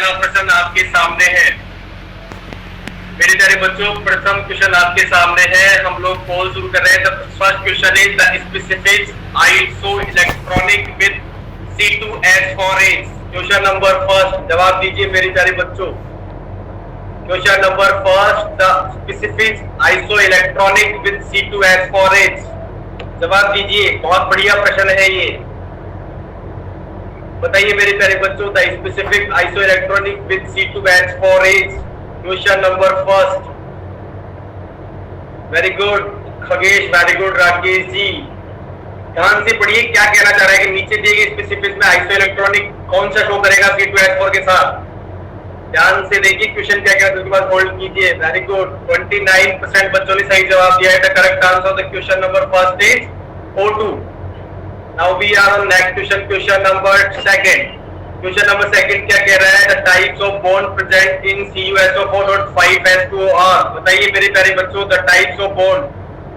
पहला प्रश्न आपके सामने है। मेरे प्यारे बच्चों, प्रथम क्वेश्चन आपके सामने है। हम लोग पोल शुरू कर रहे हैं। The first question is the specific isoelectronic with C2H4H। Question number first, जवाब दीजिए मेरे प्यारे बच्चों। Question number first, the specific isoelectronic with C2H4H। जवाब दीजिए। बहुत बढ़िया प्रश्न है ये। बताइए मेरे प्यारे बच्चों, the specific isoelectronic with C2H4H। Question number first. Very good Khagesh, very good Rakesh ji. ध्यान से पढ़िए क्या कहना चाह रहा है कि नीचे दिए गए स्पेसिफिक में आइसो इलेक्ट्रॉनिक कौन सा शो करेगा C2H4 के साथ। ध्यान से देखिए क्वेश्चन क्या कहता है, उसके बाद होल्ड कीजिए। वेरी गुड 29% बच्चों ने सही जवाब दिया है। The correct answer of the question number first is O2। Now we are on next question, question number second. Question number second क्या कह रहा है, the types of bond present in CuSO4.5H2O। बताइए मेरे प्यारे बच्चों, द टाइप्स ऑफ बॉन्ड,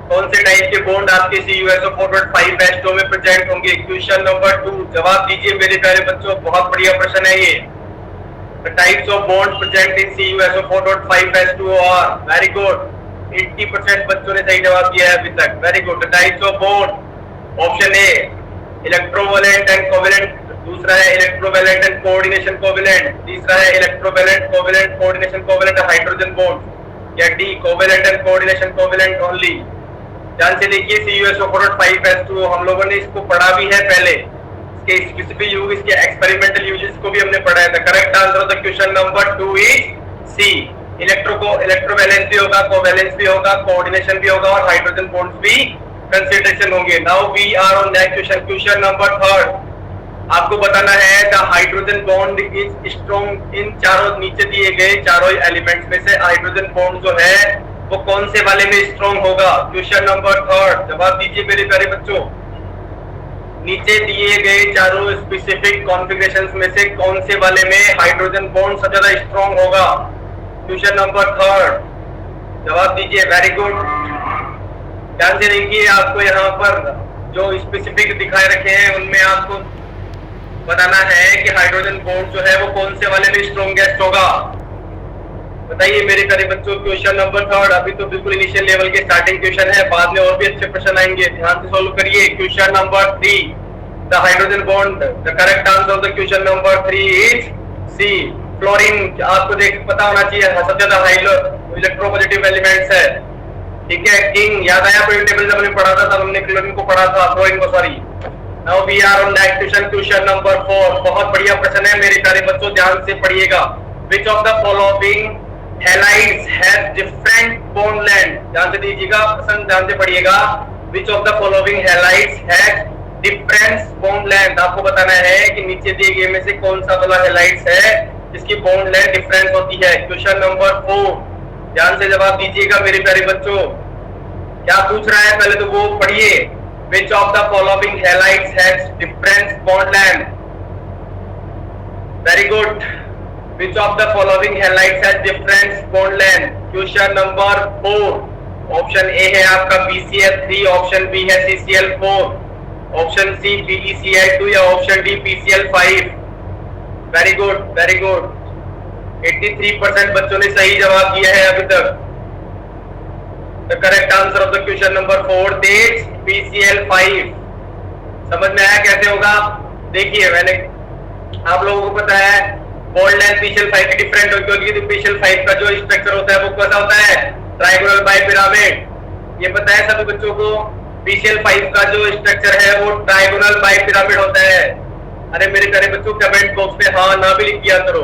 कौन से टाइप के बॉन्ड आपके CuSO4.5H2O में प्रेजेंट होंगे। क्वेश्चन नंबर 2, जवाब दीजिए मेरे प्यारे बच्चों। बहुत बढ़िया प्रश्न है ये। The types of bond present in CuSO4.5H2O are, very good 80% बच्चों ने सही जवाब दिया है अभी तक। Very good. The types of bond, option A electrovalent and covalent, दूसरा है इलेक्ट्रोवैलेंट एंड कोऑर्डिनेशन कोवेलेंट, तीसरा है electrovalent covalent coordination covalent hydrogen bond, या D covalent and coordination covalent only. ध्यान से देखिए CuSO4.5H2O हम लोगों ने इसको पढ़ा भी है पहले, इसके स्पेसिफिक यूज, इसके एक्सपेरिमेंटल यूजेस को भी हमने पढ़ा है। The correct answer of the question number 2 is C. Electrovalence भी होगा, कोवैलेंस भी होगा, कोऑर्डिनेशन भी होगा और हाइड्रोजन बॉन्ड्स भी कंसीडरेशन होंगे। Now we are on next question, question number third. आपको बताना है the hydrogen bond is strong in चारों नीचे दिए गए चारों एलिमेंट्स में से हाइड्रोजन बॉन्ड जो है वो कौन से वाले में स्ट्रॉन्ग होगा। क्वेश्चन नंबर थर्ड, जवाब दीजिए मेरे प्यारे बच्चों। नीचे दिए गए चारों स्पेसिफिक कॉन्फ़िगरेशंस में से कौन से वाले में हाइड्रोजन बॉन्ड सबसे ज्यादा स्ट्रॉन्ग होगा। क्वेश्चन नंबर थर्ड, जवाब दीजिए। Very good. ध्यान से देखिए, आपको यहाँ पर जो स्पेसिफिक दिखाए रखे हैं उनमें आपको बताना है कि हाइड्रोजन बॉन्ड जो है वो कौन से वाले में स्ट्रॉन्गेस्ट होगा। बताइए मेरे प्यारे बच्चों। क्वेश्चन नंबर थर्ड, अभी तो बिल्कुल इनिशियल लेवल के स्टार्टिंग क्वेश्चन है, बाद में और भी अच्छे प्रश्न आएंगे, ध्यान से सॉल्व करिए। Question number 3, the hydrogen bond, the correct answer of the question number 3 is C fluorine. आपको देख पता होना चाहिए सबसे ज्यादा इलेक्ट्रोपॉजिटिव एलिमेंट्स है, ठीक है। किंग याद आया, पीरियोडिक टेबल जब हमने पढ़ा था तब हमने क्लोरीन को पढ़ा था, फ्लोरीन को sorry. Now we are on next question, question number 4। बहुत बढ़िया प्रश्न है मेरे प्यारे बच्चों, ध्यान से पढ़िएगा। Which of the following halides have different bond length. ध्यान से दीजिएगा, प्रश्न ध्यान से पढ़िएगा। Which of the following halides have different bond length. आपको बताना है कि नीचे दिए गए में से कौन सा वाला हैलाइड्स है जिसकी बॉन्ड लेंथ डिफरेंस होती है। क्वेश्चन नंबर 4, ध्यान से जवाब दीजिएगा मेरे प्यारे बच्चों। क्या पूछ रहा है पहले तो वो पढ़िए। Which of the following halides has different bond length? Very good. Which of the following halides has different bond length? Question number 4. Option A है आपका BCl3, ऑप्शन B है CCl4, ऑप्शन C BeCl2 या option D PCl5। Very good, very good. 83% बच्चों ने सही जवाब दिया है अभी तक। The correct answer of the question number 4 is PCl5। समझ में आया कैसे होगा? देखिए मैंने आप लोगों को पता है बॉन्ड लेंथ PCl5 की डिफरेंट होगी क्योंकि PCl5 का जो स्ट्रक्चर होता है वो कैसा होता है, ट्रायंगुलर बाइपिरामिड। ये पता है सभी बच्चों को। PCl5 का जो स्ट्रक्चर है वो ट्रायंगुलर बाइपिरामिड होता है। अरे मेरे प्यारे बच्चों, कमेंट बॉक्स में हाँ ना भी लिख दिया करो,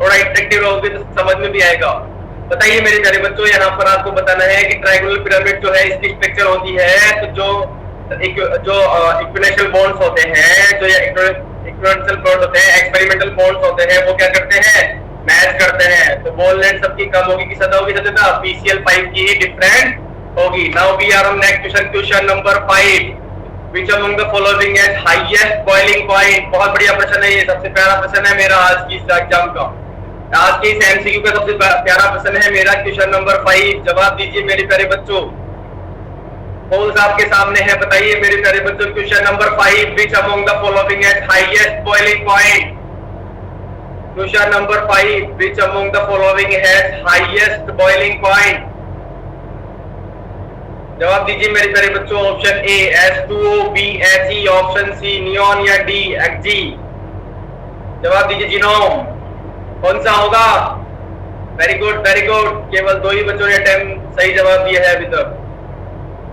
थोड़ा इंटरेक्टिव रहोगे तो समझ में भी आएगा। बताइए मेरे प्यारे बच्चों, यहाँ पर आपको बताना है कि ट्रायंगुलर पिरामिड जो है इसकी स्ट्रक्चर होती है तो जो इक्विलेटरल बॉन्ड्स होते हैं, जो इक्विलेटरल बॉन्ड होते हैं, एक्सपेरिमेंटल बॉन्ड्स होते हैं, वो क्या करते हैं, मैच करते हैं। तो बॉन्ड लेंथ सबकी कम होगी कि ज्यादा होगी, ज्यादा PCl5 की ही डिफरेंट होगी। Now we are on next question, question number 5। Which among the following has highest boiling point? बहुत बढ़िया प्रश्न है ये, सबसे प्यारा प्रश्न है मेरा आज की इस एग्जाम का। आज के इस एमसीक्यू का सबसे प्यारा प्रश्न है मेरा। क्वेश्चन नंबर 5, जवाब दीजिए मेरे प्यारे बच्चों। पोल्स आपके सामने है, बताइए मेरे प्यारे बच्चों। Question number 5, which among the following has highest boiling point? Question number 5, which among the following has highest boiling point? जवाब दीजिए मेरे प्यारे बच्चों। Option A H2O, B He, option C neon या डी Hg। जवाब दीजिए जीनोम, कौन सा होगा? वेरी गुड वेरी गुड, केवल 2 ही बच्चों ने अटेम्प्ट सही जवाब दिया है अभी तक।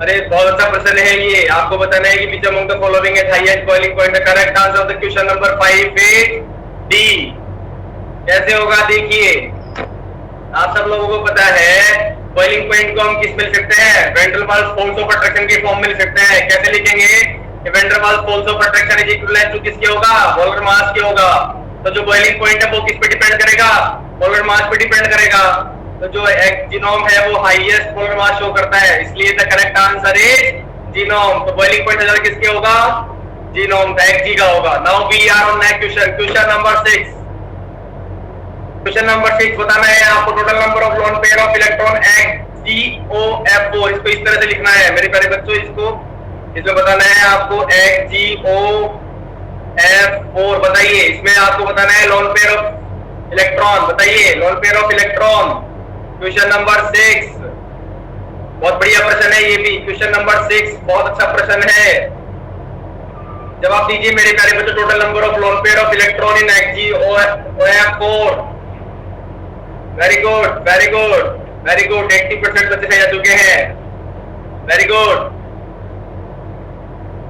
अरे बहुत अच्छा प्रश्न है ये। आपको बताना है कि which among the following is highest boiling point? The correct answer of the question number 5 is D। कैसे होगा देखिए, आप सब लोगों को पता है बॉइलिंग पॉइंट को हम किस में लिख सकते हैं? Van der Waals force of attraction के फॉर्म में लिख सकते हैं। कैसे लिखेंगे? Van der Waals force of attraction is equivalent to किसके होगा? मोलर मास के होगा। तो जो बॉइलिंग पॉइंट है वो किस पे डिपेंड करेगा? मोलर मास पे डिपेंड करेगा। तो जो जीनोम है वो हाईएस्ट मोलर मास शो करता है, इसलिए the correct answer is genome. तो बॉइलिंग पॉइंट हजार किसके होगा? जीनोम Hg का होगा। Now we are on next question, question number 6। Question number 6 बताना है आपको total number of lone pair of electron HgOF4। इसको इस तरह से लिखना है मेरे प्यारे बच्चों। इसमें बताना है आपको HgOF4। बताइए इसमें आपको बताना है लोन पेयर ऑफ इलेक्ट्रॉन। बताइए loan pair of electron. Question number 6 बहुत बढ़िया प्रश्न है ये भी। क्वेश्चन नंबर 6 बहुत अच्छा प्रश्न है। जवाब दीजिए मेरे प्यारे बच्चों, total number of lone pair of electron in HgOF4। Very good very good very good, 80% बच्चे सही आ चुके हैं। Very good.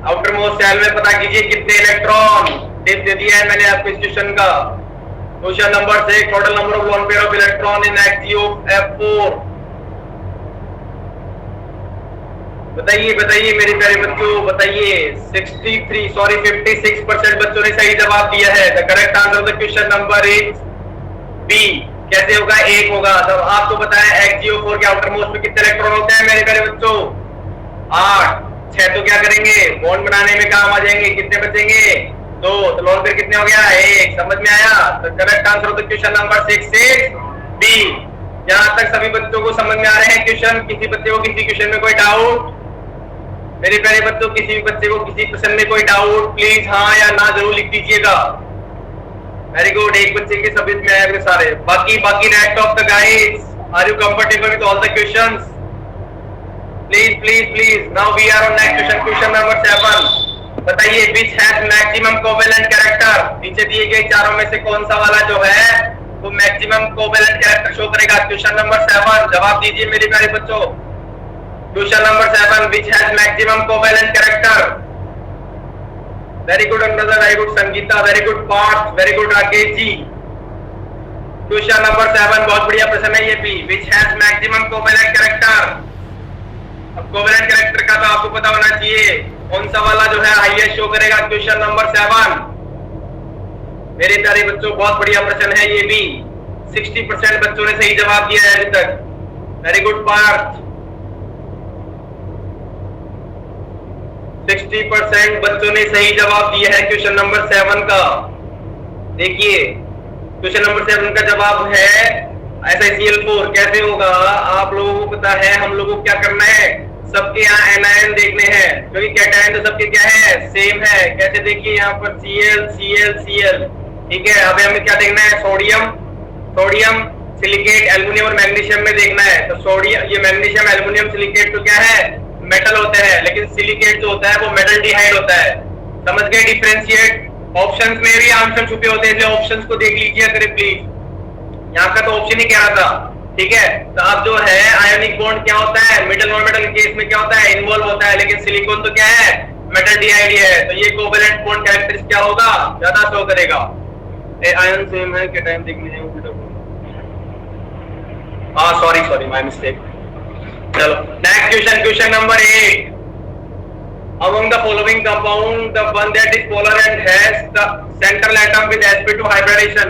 Outer most shell में पता कीजिए कितने इलेक्ट्रॉन। टिप दे दिया है मैंने आपको इस क्वेश्चन का। Question number 6, total number of lone pair of electron in HgOF4। बताइए बताइए मेरे प्यारे बच्चों, बताइए। 56% बच्चों ने सही जवाब दिया है। The correct answer of the question number is B. कैसे होगा? 1 होगा। तब आपको बताया HgO4 के आउटर मोस्ट में कितने इलेक्ट्रॉन होते हैं मेरे प्यारे बच्चों? 8। 6 तो क्या करेंगे? बॉन्ड बनाने में काम आ जाएंगे। कितने बचेंगे? 2। तो लोन पेयर कितने हो गया? 1। समझ में आया? The correct answer of the question number 6 is B. यहां तक सभी बच्चों को समझ में आ रहे हैं क्वेश्चन? किसी बच्चे को किसी क्वेश्चन में कोई डाउट? मेरे प्यारे बच्चों, किसी भी बच्चे को किसी प्रश्न में कोई डाउट प्लीज हाँ या ना जरूर लिख दीजिएगा। वेरी गुड, एक बच्चे के सभी में आए सारे। बाकी rest of the guys, are you comfortable with all the questions? Please please please. Now we are on next question, question number 7। बताइए which has maximum covalent character? नीचे दिए गए चारों में से कौन सा वाला जो है वो मैक्सिमम कोवेलेंट कैरेक्टर शो करेगा? क्वेश्चन नंबर 7 जवाब दीजिए मेरे प्यारे बच्चों। Question number 7, which has maximum covalent character? Very good Anurag, very good Sangeeta, very good Parth, very good Rakesh ji. Question number 7 बहुत बढ़िया प्रश्न है ये भी। which has maximum covalent character? अब कोवेलेंट कैरेक्टर का तो आपको पता होना चाहिए कौन सा वाला जो है हाईएस्ट शो करेगा। क्वेश्चन नंबर 7 मेरे प्यारे बच्चों बहुत बढ़िया प्रश्न है ये भी। 60% बच्चों ने सही जवाब दिया है अभी तक। Very good Partha. 60% बच्चों ने सही जवाब दिया है क्वेश्चन नंबर 7 का। देखिए क्वेश्चन नंबर 7 का जवाब है SiCl4। कैसे होगा? आप लोगों को पता है हम लोगों को क्या करना है? सबके यहाँ एनायन देखने हैं, क्योंकि कैटायन तो सबके क्या है? सेम है। कैसे? देखिए यहाँ पर Cl Cl Cl, ठीक है। अभी हमें क्या देखना है? सोडियम सिलिकेट एल्युमिनियम और मैग्नीशियम में देखना है। तो सोडियम, ये मैग्नीशियम एल्युमिनियम सिलिकेट तो क्या है? मेटल होते हैं, लेकिन सिलिकेट जो होता है वो मेटल डिहाइड होता है। समझ गए? डिफरेंशिएट। ऑप्शंस में भी आंसर छुपे होते हैं, इसलिए ऑप्शंस को देख लीजिए करें प्लीज। यहाँ का तो ऑप्शन ही कह रहा था, ठीक है। तो अब जो है आयोनिक बॉन्ड क्या होता है? मेटल नॉन मेटल केस में क्या होता है? इन्वॉल्व होता है, लेकिन सिलिकॉन तो क्या है? मेटल डिहाइड है। तो ये कोवेलेंट बॉन्ड कैरेक्टरिस्टिक क्या होगा? ज्यादा शो करेगा। आयन सेम है, कैटायन देखने हैं। Sorry my mistake. चलो next question, question number 8। Among the following compound, the one that is polar and has the central atom with sp2 hybridation.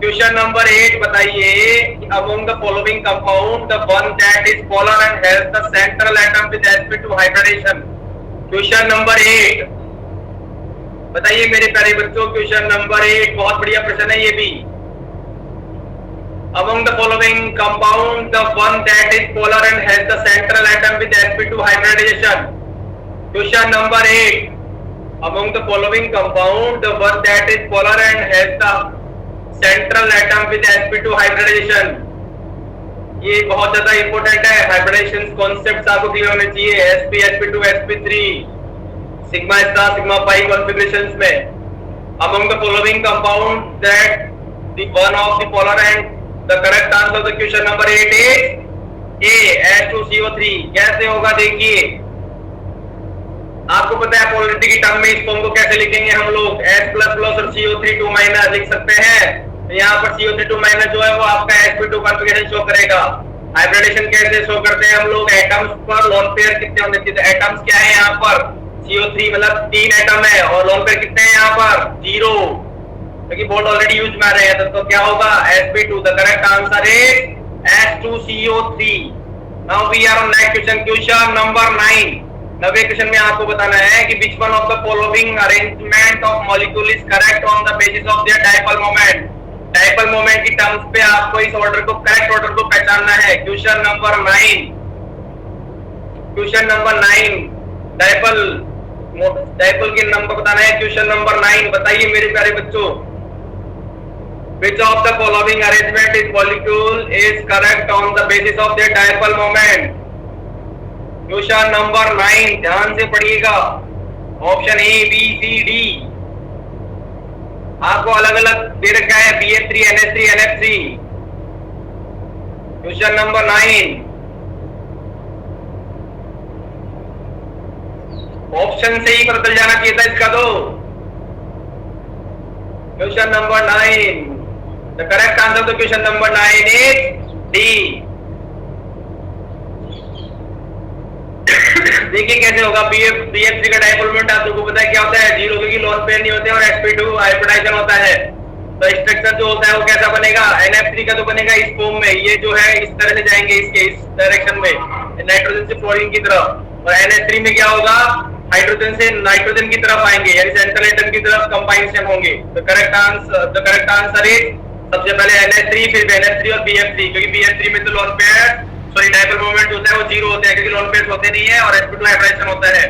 Question number 8 बताइए, among the following compound, the one that is polar and has the central atom with sp2 hybridation. Question number 8 बताइए मेरे प्यारे बच्चों। Question number 8 बहुत बढ़िया प्रश्न है ये भी। Among the following compound, the one that is polar and has the central atom with sp2 hybridation. Question number 8. Among the following compound, the one that is polar and has the central atom with sp2 hybridisation. ये बहुत ज्यादा important है, hybridisation concepts आपको clear होने चाहिए। sp sp2 sp3 sigma star sigma pi configurations में। among the following compound that the one of the polar and the correct answer of the question number 8 is A H2CO3। कैसे होगा देखिए, आपको पता है पोलरिटी की टर्म में इस फॉर्म को कैसे लिखेंगे हम लोग, H++ और CO3 2- लिख सकते हैं। यहाँ पर CO3 2- जो है वो आपका sp2 कॉन्फ़िगरेशन शो करेगा। हाइब्रिडेशन कैसे शो करते हैं हम लोग, एटम्स पर लोन पेयर कितने होने चाहिए। एटम्स क्या है यहाँ पर, CO3 मतलब 3 एटम है और लोन पेयर कितने हैं यहाँ पर 0, क्योंकि बोर्ड ऑलरेडी यूज में आ रहे हैं। तो क्या होगा sp2। The correct answer is H2CO3। Now we are on next question, question number 9। 9वें क्वेश्चन में आपको बताना है कि which one of the following arrangement of molecule is correct on the basis of their dipole moment। Dipole moment की terms पे आपको इस ऑर्डर को, करेक्ट ऑर्डर को पहचानना है। Question number 9, question number 9 dipole के नंबर बताना है। क्वेश्चन नंबर 9 बताइए मेरे प्यारे बच्चों, which of the following arrangement is molecule is correct on the basis of their dipole moment। Question number 9 ध्यान से पढ़िएगा। Option A B C D आपको अलग अलग दे रखा है, BF3 NH3 NF3। Question number 9 option से ही पता चल जाना चाहिए था इसका। तो question number 9, the correct answer तो क्वेश्चन नंबर 9 इज डी। देखिए कैसे होगा, BF3 का डाइपोल मोमेंट आपको पता है क्या होता है, 0, क्योंकि लोन पेयर नहीं होते और sp2 हाइब्रिडाइजेशन होता है। तो स्ट्रक्चर जो होता है वो कैसा बनेगा, NF3 का तो बनेगा इस फॉर्म में, ये जो है इस तरह से जाएंगे इसके इस डायरेक्शन में, नाइट्रोजन से फ्लोरीन की तरफ। और NH3 में क्या होगा, हाइड्रोजन से नाइट्रोजन की तरफ आएंगे, यानी सेंट्रल एटम की तरफ कंबाइनेशन होंगे। तो करेक्ट आंसर इज सबसे पहले NH3 फिर NH3 और BF3, क्योंकि BF3 में तो लोन पेयर डाइपोल मोमेंट होता है वो 0 होता है, क्योंकि लोन पेयर होते नहीं है और sp2 हाइब्रिडाइजेशन होता है।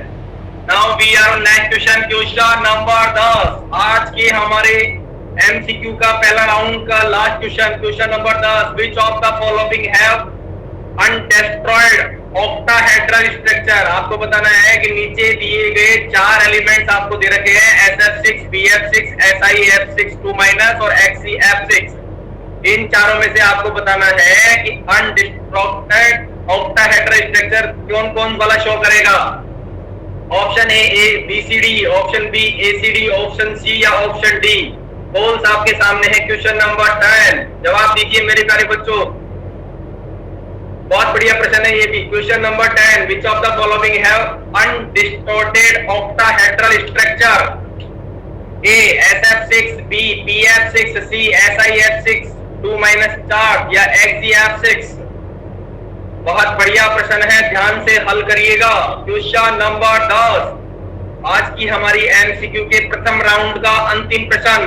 Now we are on next question, question number 10। आज के हमारे MCQ का पहला राउंड का last question, question number 10। Which of the following have undistorted octahedral structure. आपको बताना है कि नीचे दिए गए 4 एलिमेंट्स आपको दे रखे हैं, SF6 BF6 SiF6 2- और XeF6। इन चारों में से आपको बताना है कि अनडिस्ट्रॉक्टेड ऑक्टाहेड्रल स्ट्रक्चर कौन कौन वाला शो करेगा। Option A BCD, option B ACD, option C या ऑप्शन डी। पोल्स आपके सामने है। क्वेश्चन नंबर 10 जवाब दीजिए मेरे प्यारे बच्चों, बहुत बढ़िया प्रश्न है ये भी। Question number 10, which of the following have undistorted octahedral structure? A SF6, B PF6, C SiF6 2- या XeF6। बहुत बढ़िया प्रश्न है, ध्यान से हल करिएगा। क्वेश्चन नंबर 10 आज की हमारी MCQ के प्रथम राउंड का अंतिम प्रश्न।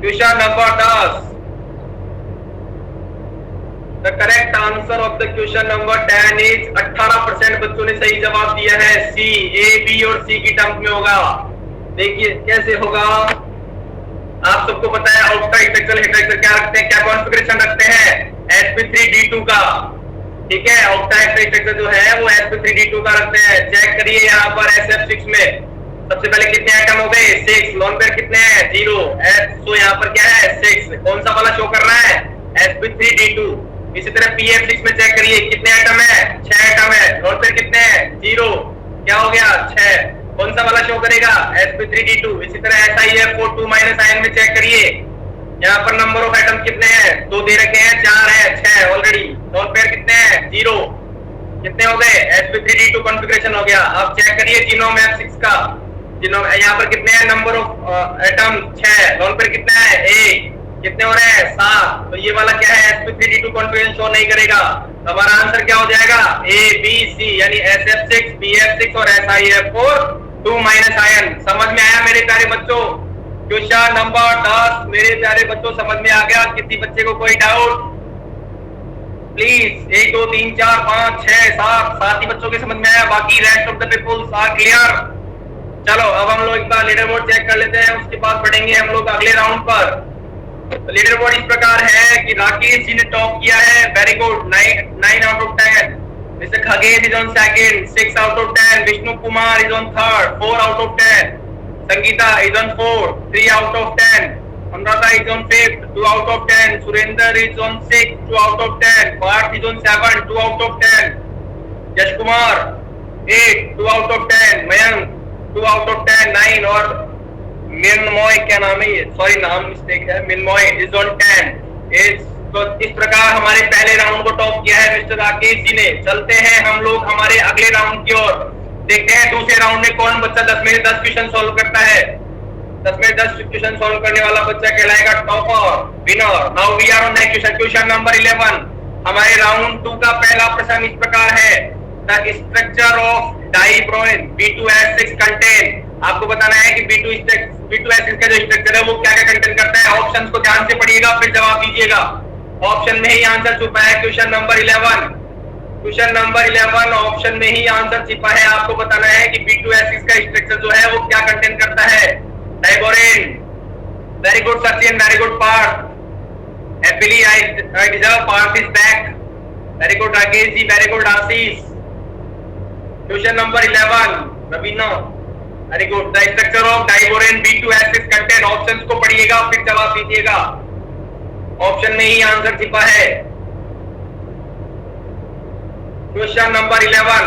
Question number 10, the correct answer of the question number 10 is 18% बच्चों ने सही जवाब दिया है। सी, A, B और C की टर्म्स में होगा। देखिए कैसे होगा, आप सबको पता है ऑक्टा स्ट्रक्चरल हेटेरोस्ट्रक्चर क्या रखते हैं, क्या कॉन्फ़िगरेशन रखते हैं, sp3d2 का। ठीक है, ऑक्टा स्ट्रक्चर जो है वो sp3d2 का रखते हैं। चेक करिए यहाँ पर SF6 में सबसे पहले कितने एटम हो गए, 6। लोन पेयर कितने हैं, 0। तो यहाँ पर क्या है 6, कौन सा वाला शो कर रहा है, sp3d2। इसी तरह PF6 में चेक करिए कितने एटम है, 6 एटम है। लोन पेयर कितने हैं, 0। क्या हो गया 6, कौन सा वाला शो करेगा, sp3d2। इसी तरह SiF4 2- आयन में चेक करिए, यहाँ पर नंबर ऑफ एटम कितने हैं, 2 दे रखे हैं, 4 है, 6 ऑलरेडी। लोन पेयर कितने हैं, 0। कितने हो गए, sp3d2 कॉन्फ़िगरेशन हो गया। अब चेक करिए जीनोम F6 का, जीनोम यहाँ पर कितने हैं, number of atom 6। Lone pair कितना है, 1। कितने हो रहे हैं, 7। तो ये वाला क्या है, sp3d2 कॉन्फ़िगरेशन शो नहीं करेगा। हमारा आंसर क्या हो जाएगा, A B C, यानी SF6 BF6 और SiF4 2- आयन। समझ में आया मेरे प्यारे बच्चों। क्वेश्चन नंबर 10 मेरे प्यारे बच्चों समझ में आ गया, किसी बच्चे को कोई डाउट प्लीज। 1 2 3 4 5 6 7 ही बच्चों के समझ में आया, बाकी rest of the peoples are clear. चलो अब हम लोग एक बार लीडर बोर्ड चेक कर लेते हैं, उसके बाद बढ़ेंगे हम लोग अगले राउंड पर। लीडर बोर्ड इस प्रकार है कि राकेश जी ने टॉप किया है, very good, 9 out of 10। Mister Khagesh is on second, 6 out of 10। Vishnu Kumar is on third, 4 out of 10। Sangeeta is on fourth, 3 out of 10। Anuradha is on fifth, 2 out of 10. Surinder is on sixth, 2 out of 10. Parth is on seventh, 2 out of 10. Yash Kumar 8, 2 out of 10. Mayank 2 out of 10, 9 और मिनमॉय, क्या नाम है ये, sorry नाम mistake है, मिनमॉय is on 10. तो इस प्रकार हमारे पहले राउंड को टॉप किया है मिस्टर राकेश जी ने। चलते हैं हम लोग हमारे अगले राउंड की ओर, देखते हैं दूसरे राउंड में कौन बच्चा 10 में से 10 क्वेश्चन सॉल्व करता है। 10 में 10 क्वेश्चन सॉल्व करने वाला बच्चा कहलाएगा topper, winner. Now we are on next question, question number 11। हमारे राउंड 2 का पहला प्रश्न इस प्रकार है, the structure of diborane B2S6 contain. आपको बताना है कि B2S6 का जो स्ट्रक्चर है वो क्या क्या कंटेन करता है। ऑप्शंस को ध्यान से पढ़िएगा फिर जवाब दीजिएगा। ऑप्शन में ही आंसर छुपा है question number 11। Question number 11 option में ही आंसर छिपा है। आपको बताना है कि B2S6 का स्ट्रक्चर जो है वो क्या कंटेन करता है। Diborane, very good Sachin, very good Parth. Happily I deserve, Parth is back, very good Rakesh ji, very good Ashish. Question number 11 Raveena, very good. The structure of diborane B2S6 contain, options को पढ़िएगा फिर जवाब दीजिएगा। ऑप्शन में ही आंसर छिपा है। Question number 11,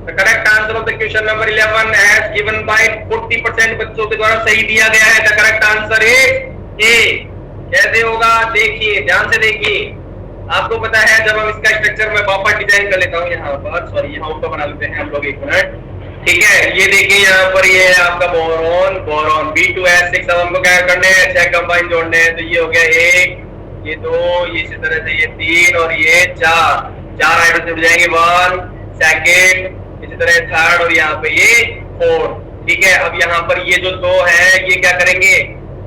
the correct answer of the question number 11 as given by 40% बच्चों के द्वारा सही दिया गया है। The correct answer is A। कैसे होगा देखिए, ध्यान से देखिए। आपको पता है जब हम इसका स्ट्रक्चर में वापस डिजाइन कर लेता हूँ, यहाँ पर सॉरी यहाँ ऊपर बना लेते हैं हम लोग, 1 मिनट, ठीक है। ये देखिए यहाँ पर ये है आपका बोरॉन B2S6। अब हमको क्या करने हैं, 6 कंबाइन जोड़ने हैं। तो ये हो गया 1, ये 2, ये इसी तरह से ये 3 और ये 4 हाइड्रोजन जुड़ जाएंगे, 1 सेकेंड, इसी तरह थर्ड और यहाँ पे ये 4, ठीक है। अब यहाँ पर ये जो 2 है ये क्या करेंगे,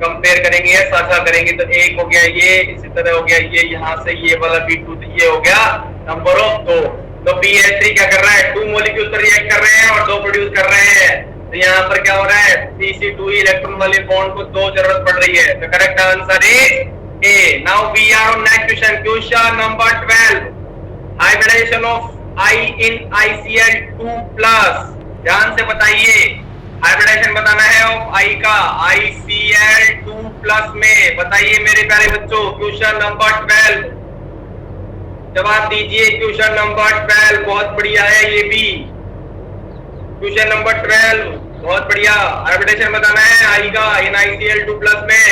कंपेयर करेंगे या साझा करेंगे। तो 1 हो गया ये, इसी तरह हो गया ये, यहाँ से ये वाला B2, तो ये हो गया नंबर ऑफ 2। तो BH3 क्या कर रहा है, 2 मॉलिक्यूल पर रिएक्ट कर रहे हैं और 2 प्रोड्यूस कर रहे हैं। तो यहाँ पर क्या हो रहा है, CC2 इलेक्ट्रॉन वाले बॉन्ड को 2 जरूरत पड़ रही है। तो correct answer is A। Now we are on next question, question number 12, hybridisation of I in ICl2+। ध्यान से बताइए, हाइब्रिडाइजेशन बताना है ऑफ I का ICl2+ में। बताइए मेरे प्यारे बच्चों, क्वेश्चन नंबर 12 जवाब दीजिए। क्वेश्चन नंबर 12 बहुत बढ़िया है ये भी। क्वेश्चन नंबर 12 बहुत बढ़िया, हाइब्रिडाइजेशन बताना है I का इन ICl2+ में।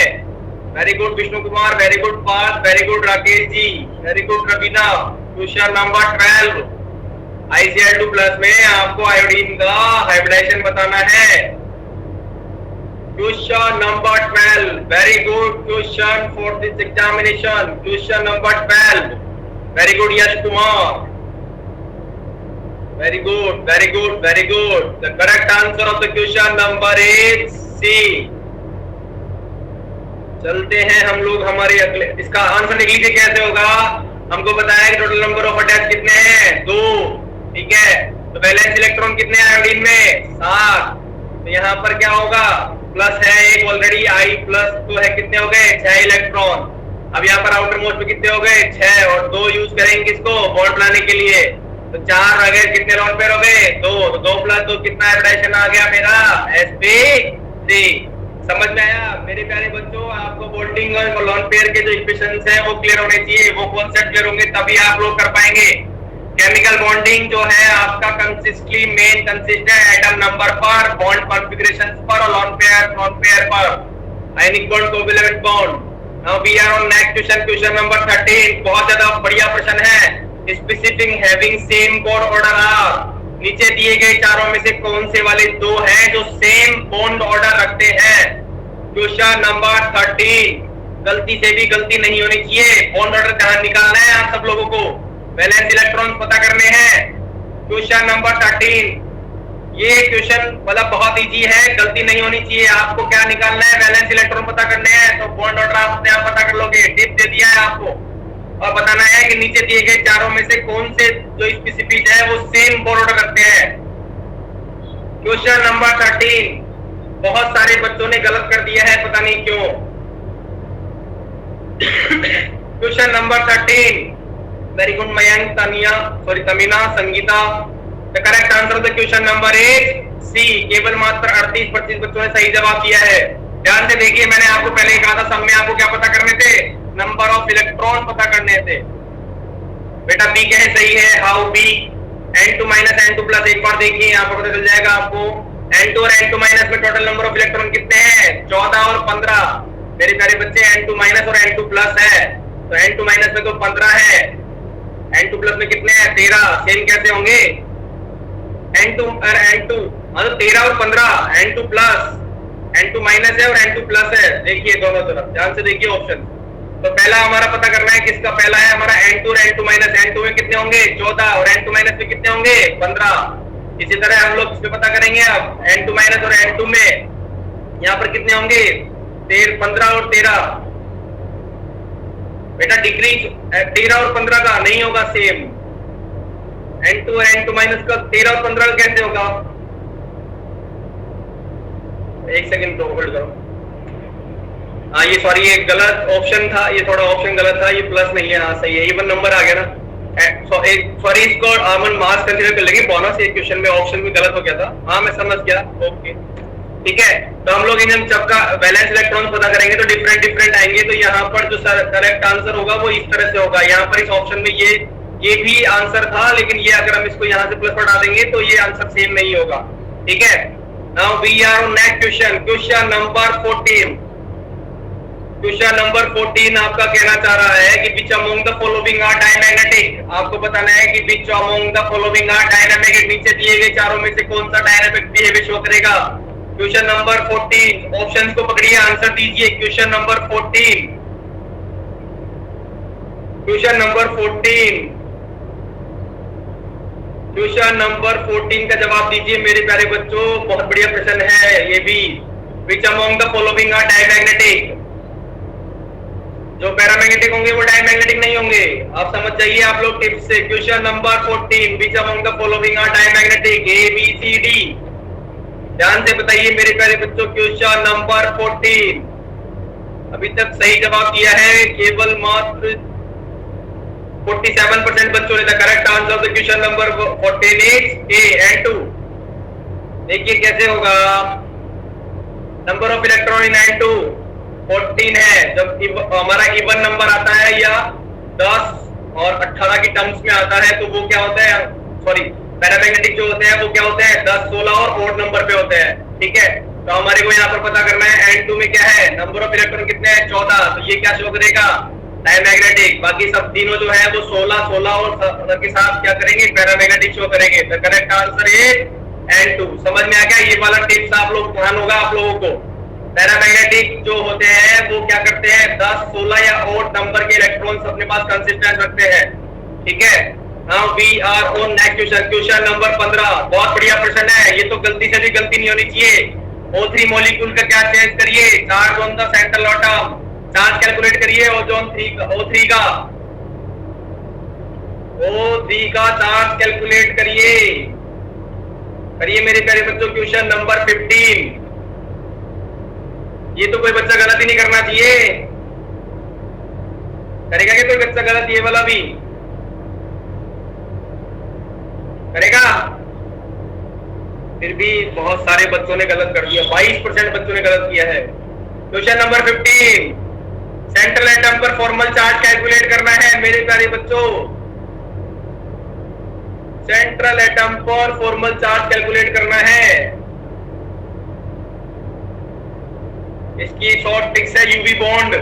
Very good Vishnu Kumar, very good Parth, very good Rakesh ji, very good Raveena. Question number 12 ICl2+ में आपको आयोडीन का हाइब्रिडाइजेशन बताना है। Question number 12, very good question for this examination. Question number 12, very good Yash Kumar, very good, very good, very good. The correct answer of the question number is C। चलते हैं हम लोग हमारे अगले, इसका आंसर निकल के कैसे होगा। हमको बताया कि टोटल नंबर ऑफ अटैच कितने हैं, 2, ठीक है। तो वैलेंस इलेक्ट्रॉन कितने हैं आयोडीन में, 7। तो यहाँ पर क्या होगा, प्लस है एक ऑलरेडी, I प्लस 2 है, कितने हो गए, 6 इलेक्ट्रॉन। अब यहाँ पर आउटर मोस्ट में कितने हो गए, 6 और 2 यूज करेंगे इसको बॉन्ड बनाने के लिए। तो 4 आ गए, कितने लोन पेयर हो गए, 2। तो 2 + 2 कितना हाइब्रिडाइजेशन आ गया मेरा, sp3। समझ में आया मेरे प्यारे बच्चों। आपको बॉन्डिंग और लोन पेयर के जो इक्वेशंस हैं वो क्लियर होने चाहिए, वो कॉन्सेप्ट क्लियर होंगे तभी आप लोग कर पाएंगे। केमिकल बॉन्डिंग जो है आपका कंसिस्टली मेन कंसिस्ट है एटम नंबर पर, बॉन्ड कॉन्फ़िगरेशन पर और लोन पेयर पर, ionic bond, covalent bond. Now we are on next question, question number 13। बहुत ज्यादा बढ़िया प्रश्न है। Specific having same bond order are. नीचे दिए गए चारों में से कौन से वाले 2 हैं जो सेम बॉन्ड ऑर्डर रखते हैं। क्वेश्चन नंबर 13, गलती से भी गलती नहीं होनी चाहिए। बॉन्ड ऑर्डर ध्यान निकालना है आप सब लोगों को, वैलेंस इलेक्ट्रॉन पता करने हैं। क्वेश्चन नंबर 13, ये क्वेश्चन मतलब बहुत इजी है, गलती नहीं होनी चाहिए। आपको क्या निकालना है, वैलेंस इलेक्ट्रॉन पता करने हैं। तो बॉन्ड ऑर्डर आप अपने आप पता कर लोगे, टिप दे दिया है आपको। और बताना है कि नीचे दिए गए चारों में से कौन से जो स्पेसिफिक है वो सेम बॉन्ड ऑर्डर रखते हैं। क्वेश्चन नंबर 13 बहुत सारे बच्चों ने गलत कर दिया है, पता नहीं क्यों। Question number 13, very good Mayank, Tamina, Sangeeta. The correct answer of the question number is C. केवल मात्र 38% बच्चों ने सही जवाब दिया है। ध्यान से देखिए, मैंने आपको पहले ही कहा था सब में आपको क्या पता करने थे, नंबर ऑफ इलेक्ट्रॉन पता करने थे। बेटा बी कहे सही है, how B n2 minus n2 एक बार देखिए, यहाँ पर पता चल जाएगा आपको। n2 और n2 माइनस में टोटल नंबर ऑफ इलेक्ट्रॉन कितने हैं, 14 और 15। मेरे प्यारे बच्चे n2 माइनस और n2 प्लस है, तो n2 माइनस में तो 15 है, n2 प्लस में कितने हैं, 13। सेम कैसे होंगे, n2 और n2 मतलब 13 और 15, n2 प्लस, n2 माइनस है और n2 प्लस है। देखिए दोनों तरफ ध्यान से देखिए ऑप्शन। तो पहला हमारा पता करना है किसका, पहला है हमारा n2 और n2 माइनस। n2 में कितने होंगे, 14 और n2 माइनस में कितने होंगे, 15। इसी तरह हम लोग इसमें पता करेंगे अब n2 माइनस और n2 में यहाँ पर कितने होंगे, 15 और 13। बेटा डिक्रीज 13 और 15 का नहीं होगा सेम, n2 और n2 माइनस का 13 और 15 का कैसे होगा, एक सेकंड तो होल्ड करो। हाँ ये सॉरी, ये गलत ऑप्शन था, ये थोड़ा ऑप्शन गलत था, ये प्लस नहीं है। हाँ सही है, इवन नंबर आ गया ना। सॉरी इसको आमन मास कंसीडर कर लेंगे, बोनस एक क्वेश्चन में ऑप्शन भी गलत हो गया था। हाँ मैं समझ गया, ओके ठीक है। तो हम लोग इन सबका वैलेंस इलेक्ट्रॉन पता करेंगे तो डिफरेंट डिफरेंट आएंगे। तो यहाँ पर जो करेक्ट आंसर होगा वो इस तरह से होगा। यहाँ पर इस ऑप्शन में ये भी आंसर था, लेकिन ये अगर हम इसको यहाँ से प्लस बढ़ा देंगे तो ये आंसर सेम नहीं होगा, ठीक है। Now we are on next question, question number 14। Question number 14 आपका कहना चाह रहा है कि which among the following are diamagnetic. आपको बताना है कि which among the following are dynamic. नीचे दिए गए चारों में से कौन सा डायनामिक बिहेवियर शो करेगा। क्वेश्चन नंबर 14, ऑप्शंस को पकड़िए, आंसर दीजिए। Question number 14, question number 14, question number 14 का जवाब दीजिए मेरे प्यारे बच्चों। बहुत बढ़िया प्रश्न है ये भी। Which among the following are diamagnetic. जो पैरामैग्नेटिक होंगे वो डायमैग्नेटिक नहीं होंगे, आप समझ जाइए आप लोग टिप्स से। Question number 14, which among the following are diamagnetic, A B C D. ध्यान से बताइए मेरे प्यारे बच्चों। क्वेश्चन नंबर 14, अभी तक सही जवाब दिया है केवल मात्र 47% बच्चों ने। The correct answer of the question number 14 is A and 2। देखिए कैसे होगा, number of electron in N2 14 है। जब हमारा इवन नंबर आता है या 10 और 18 की टर्म्स में आता है तो वो क्या होता है, सॉरी पैरामैग्नेटिक जो होते हैं वो क्या होते हैं 10, 16 और ओड नंबर पे होते हैं, ठीक है। तो हमारे को यहाँ पर पता करना है N2 में क्या है, नंबर ऑफ इलेक्ट्रॉन कितने हैं 14, तो ये क्या शो करेगा डायमैग्नेटिक। बाकी सब तीनों जो है वो 16, 16 और के साथ क्या करेंगे पैरामैग्नेटिक शो करेंगे। तो करेक्ट आंसर है N2। समझ में आ गया, ये वाला टिप्स आप लोग ध्यान होगा आप लोगों को। पैरामैग्नेटिक जो होते हैं वो क्या करते हैं 10, 16 या ओड नंबर के इलेक्ट्रॉन्स अपने पास कंसिस्टेंस रखते हैं, ठीक है। Now we are on next question, question number 15। बहुत बढ़िया प्रश्न है, ये तो गलती से भी गलती नहीं होनी चाहिए। O3 मॉलिक्यूल का क्या चेंज करिए, charge on the central atom, charge calculate करिए ओजोन 3 O3 का, O3 का चार्ज कैलकुलेट करिए, करिए मेरे प्यारे बच्चों। क्वेश्चन नंबर 15, ये तो कोई बच्चा गलत ही नहीं करना चाहिए, करेगा क्या कोई बच्चा गलत ये वाला भी करेगा? फिर भी बहुत सारे बच्चों ने गलत कर दिया, 22% बच्चों ने गलत किया है। क्वेश्चन नंबर 15, सेंट्रल एटम पर फॉर्मल चार्ज कैलकुलेट करना है मेरे प्यारे बच्चों। सेंट्रल एटम पर फॉर्मल चार्ज कैलकुलेट करना है। इसकी शॉर्ट ट्रिक्स है यूवी बॉन्ड।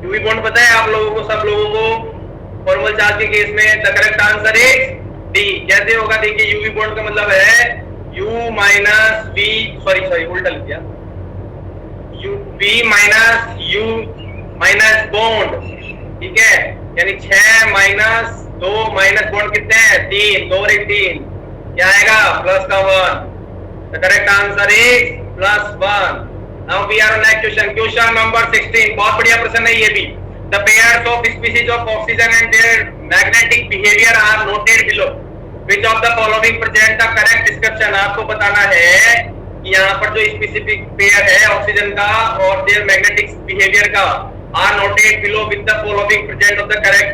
यूवी बॉन्ड पता है आप लोगों को, सब लोगों को फॉर्मल चार्ज के केस में। The correct answer is D. कैसे होगा देखिए, यूवी बॉन्ड का मतलब है U माइनस V, सॉरी उल्टा लिख दिया, V minus U minus bond, ठीक है। यानी 6 माइनस 2 माइनस बॉन्ड कितने हैं 3, 2 और 1 3, क्या आएगा प्लस का 1। The correct answer is +1। Now we are on next question, question number 16। बहुत बढ़िया प्रश्न है ये भी। The pairs of species of oxygen and their magnetic behaviour are noted below. Which of the following present the correct description. आपको बताना है कि यहाँ पर जो स्पेसिफिक पेयर है ऑक्सीजन का और देयर मैग्नेटिक बिहेवियर का, are noted below with the following present of the correct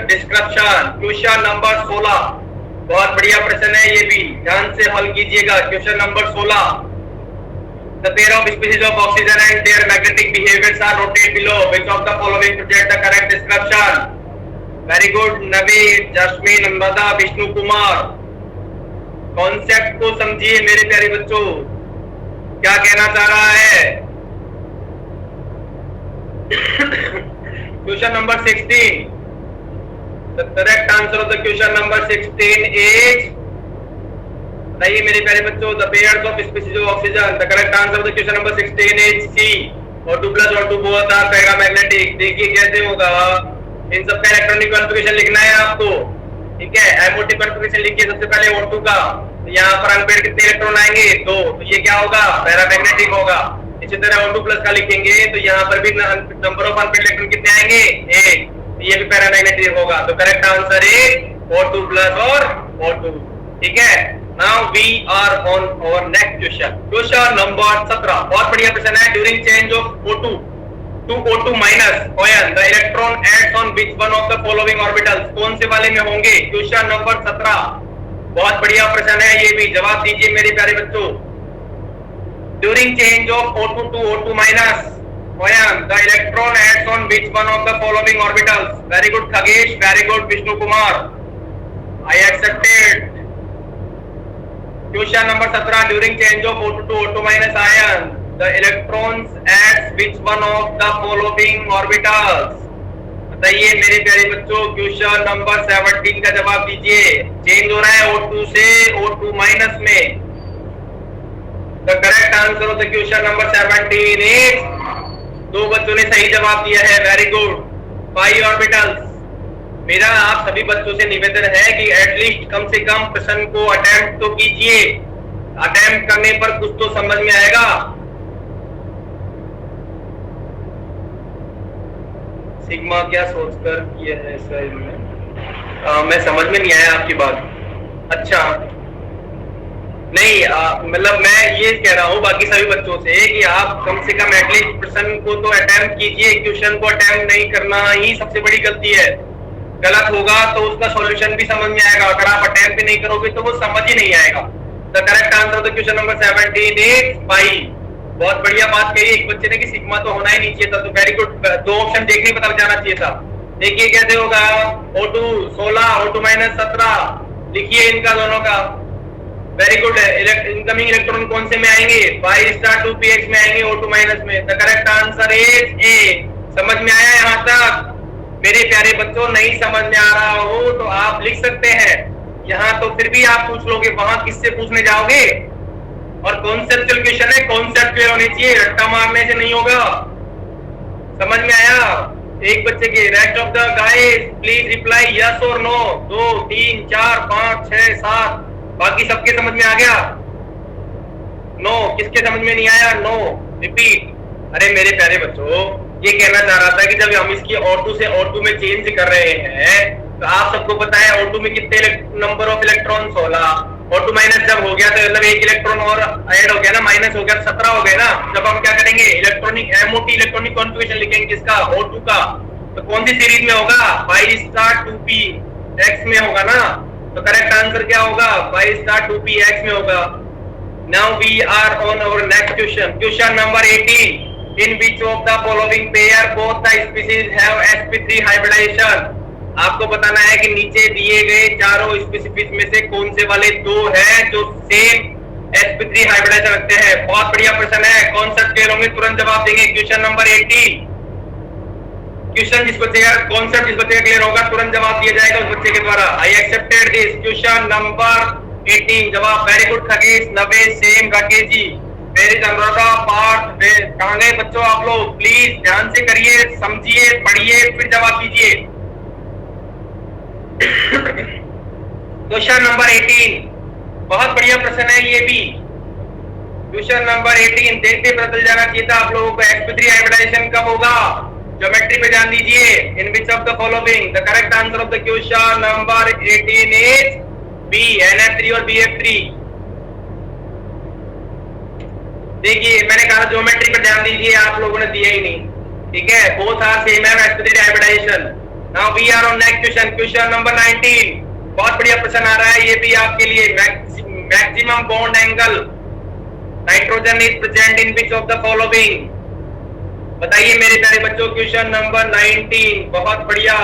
description. Question number 16 बहुत बढ़िया प्रश्न है, ये भी ध्यान से हल कीजिएगा। Question number 16, the pair of species of oxygen and their magnetic behaviors are noted below. Which of the following present the correct description? Very good, Naveen, jasmine, Anuradha, Vishnu Kumar. Concept को समझिए मेरे प्यारे बच्चों, क्या कहना चाह रहा है। Question number 16, the correct answer of the question number 16 is, बताइए मेरे प्यारे बच्चों, the pairs of species of oxygen, the correct answer of the question number 16 is C, O2 plus O2 both are paramagnetic। देखिए कैसे होगा, इन सबका electronic configuration लिखना है आपको, ठीक है। एमओटी कॉन्फ़िगरेशन लिखिए सबसे पहले O2 का, तो यहाँ पर अनपेयर्ड कितने इलेक्ट्रॉन आएंगे, 2, तो ये क्या होगा, पैरामैग्नेटिक होगा। इसी तरह O2 प्लस का लिखेंगे तो यहाँ पर भी नंबर ऑफ अनपेयर्ड इलेक्ट्रॉन कितने आएंगे, 1, तो ये भी पैरामैग्नेटिक होगा। तो correct answer is O2 plus और O2, ठीक है। Now we are on our next question. Question number 17, बहुत बढ़िया प्रश्न है। During change of O2 to O2 minus ion, the electron acts on which one of the following orbitals? कौन से वाले में होंगे? Question number 17, बहुत बढ़िया प्रश्न है, ये भी जवाब दीजिए मेरे प्यारे बच्चों। During change of O2 to O2 minus ion, the electron acts on which one of the following orbitals? Very good Khagesh, very good Vishnu Kumar, I accepted। Question number 17, during change of O2 to O2 minus ion, the electrons at which one of the following orbitals? बताइए मेरे प्यारे बच्चों, question number 17 का जवाब दीजिए। Change हो रहा है O2 से O2 माइनस में। The correct answer of the question number 17 is, 2 बच्चों ने सही जवाब दिया है, वेरी गुड, 5 ऑर्बिटल्स। मेरा आप सभी बच्चों से निवेदन है कि एटलीस्ट कम से कम प्रश्न को अटेम्प्ट तो कीजिए, अटेम्प्ट करने पर कुछ तो समझ में आएगा। सिग्मा क्या सोचकर किया है सर में, मैं समझ में नहीं आया आपकी बात। अच्छा नहीं, मतलब मैं ये कह रहा हूँ बाकी सभी बच्चों से कि आप कम से कम एटलीस्ट प्रश्न को तो अटेम्प्ट कीजिए। क्वेश्चन को अटेम्प्ट नहीं करना ही सबसे बड़ी गलती है। गलत होगा तो उसका सॉल्यूशन भी समझ में आएगा, अगर आप अटेम्प्ट भी नहीं करोगे तो वो समझ ही नहीं आएगा। The correct answer of the question number 17 is 5। बहुत बढ़िया बात कही एक बच्चे ने कि सिग्मा तो होना ही नहीं चाहिए था, तो वेरी गुड, 2 ऑप्शन देखने पता लग जाना चाहिए था। देखिए कैसे होगा, O2 16, O2 माइनस 17, लिखिए इनका दोनों का। वेरी गुड, इनकमिंग इलेक्ट्रॉन कौन से में आएंगे, 5 स्टार 2px में आएंगे, O2 माइनस में। The correct answer is a. समझ में आया यहाँ तक मेरे प्यारे बच्चों? नहीं समझ में आ रहा हो तो आप लिख सकते हैं यहाँ, तो फिर भी आप पूछ लोगे, वहां किससे पूछने जाओगे? और कॉन्सेप्चुअल क्वेश्चन है, कॉन्सेप्ट क्लियर होनी चाहिए, रट्टा मारने से नहीं होगा। समझ में आया? एक बच्चे के rest of the guys please reply yes और नो। 2 3 4 5 6 7, बाकी सबके समझ में आ गया? नो, किसके समझ में नहीं आया? No, repeat. अरे मेरे प्यारे बच्चों, ये कहना चाह रहा था कि जब हम इसकी O2 से O2 में चेंज कर रहे हैं तो आप सबको पता है O2 में कितने number of electron, 16। O2 minus जब हो गया तो मतलब 1 इलेक्ट्रॉन और ऐड हो गया ना, माइनस हो गया, 17 हो गए ना। जब हम क्या करेंगे, इलेक्ट्रॉनिक एमओटी इलेक्ट्रॉनिक कॉन्फ़िगरेशन लिखेंगे किसका, O2 का, तो कौन सी सीरीज में होगा, 5 स्टार 2px में होगा ना। तो करेक्ट आंसर क्या होगा, 5 स्टार 2px में होगा। Now we are on our next question. Question number 18, in which of the following pair both the species have sp3 hybridization? आपको बताना है कि नीचे दिए गए चारों स्पीसीज में से कौन से वाले 2 हैं जो सेम sp3 हाइब्रिडाइजेशन रखते हैं। बहुत बढ़िया प्रश्न है, कॉन्सेप्ट क्लियर होंगे तुरंत जवाब देंगे। क्वेश्चन नंबर 18, क्वेश्चन जिस बच्चे का कॉन्सेप्ट जिस बच्चे का क्लियर होगा तुरंत जवाब दिया जाएगा उस बच्चे के द्वारा। I accepted this. Question number 18 जवाब, वेरी गुड खगेश, नवे, सेम, राकेश जी, मेरी अनुराधा, पार्थ, कहाँ गए बच्चों आप लोग? प्लीज ध्यान से करिए, समझिए, पढ़िए, फिर जवाब दीजिए। क्वेश्चन नंबर 18 बहुत बढ़िया प्रश्न है ये भी। क्वेश्चन नंबर 18 देखते पता चल जाना चाहिए था आप लोगों को sp3 हाइब्रिडाइजेशन कब होगा। ज्योमेट्री पे ध्यान दीजिए। In which of the following, the correct answer of the question number 18 is B, NF3 और BF3। देखिए मैंने कहा ज्योमेट्री पर ध्यान दीजिए, आप लोगों ने दिया ही नहीं। ठीक है, both are same as acetic hybridization. Now we are on next question, question number 19. बहुत बढ़िया प्रश्न आ रहा है ये भी आपके लिए. Maximum bond angle nitrogen is present in which of the following. बताइए मेरे प्यारे बच्चों, क्वेश्चन नंबर 19. बहुत बढ़िया,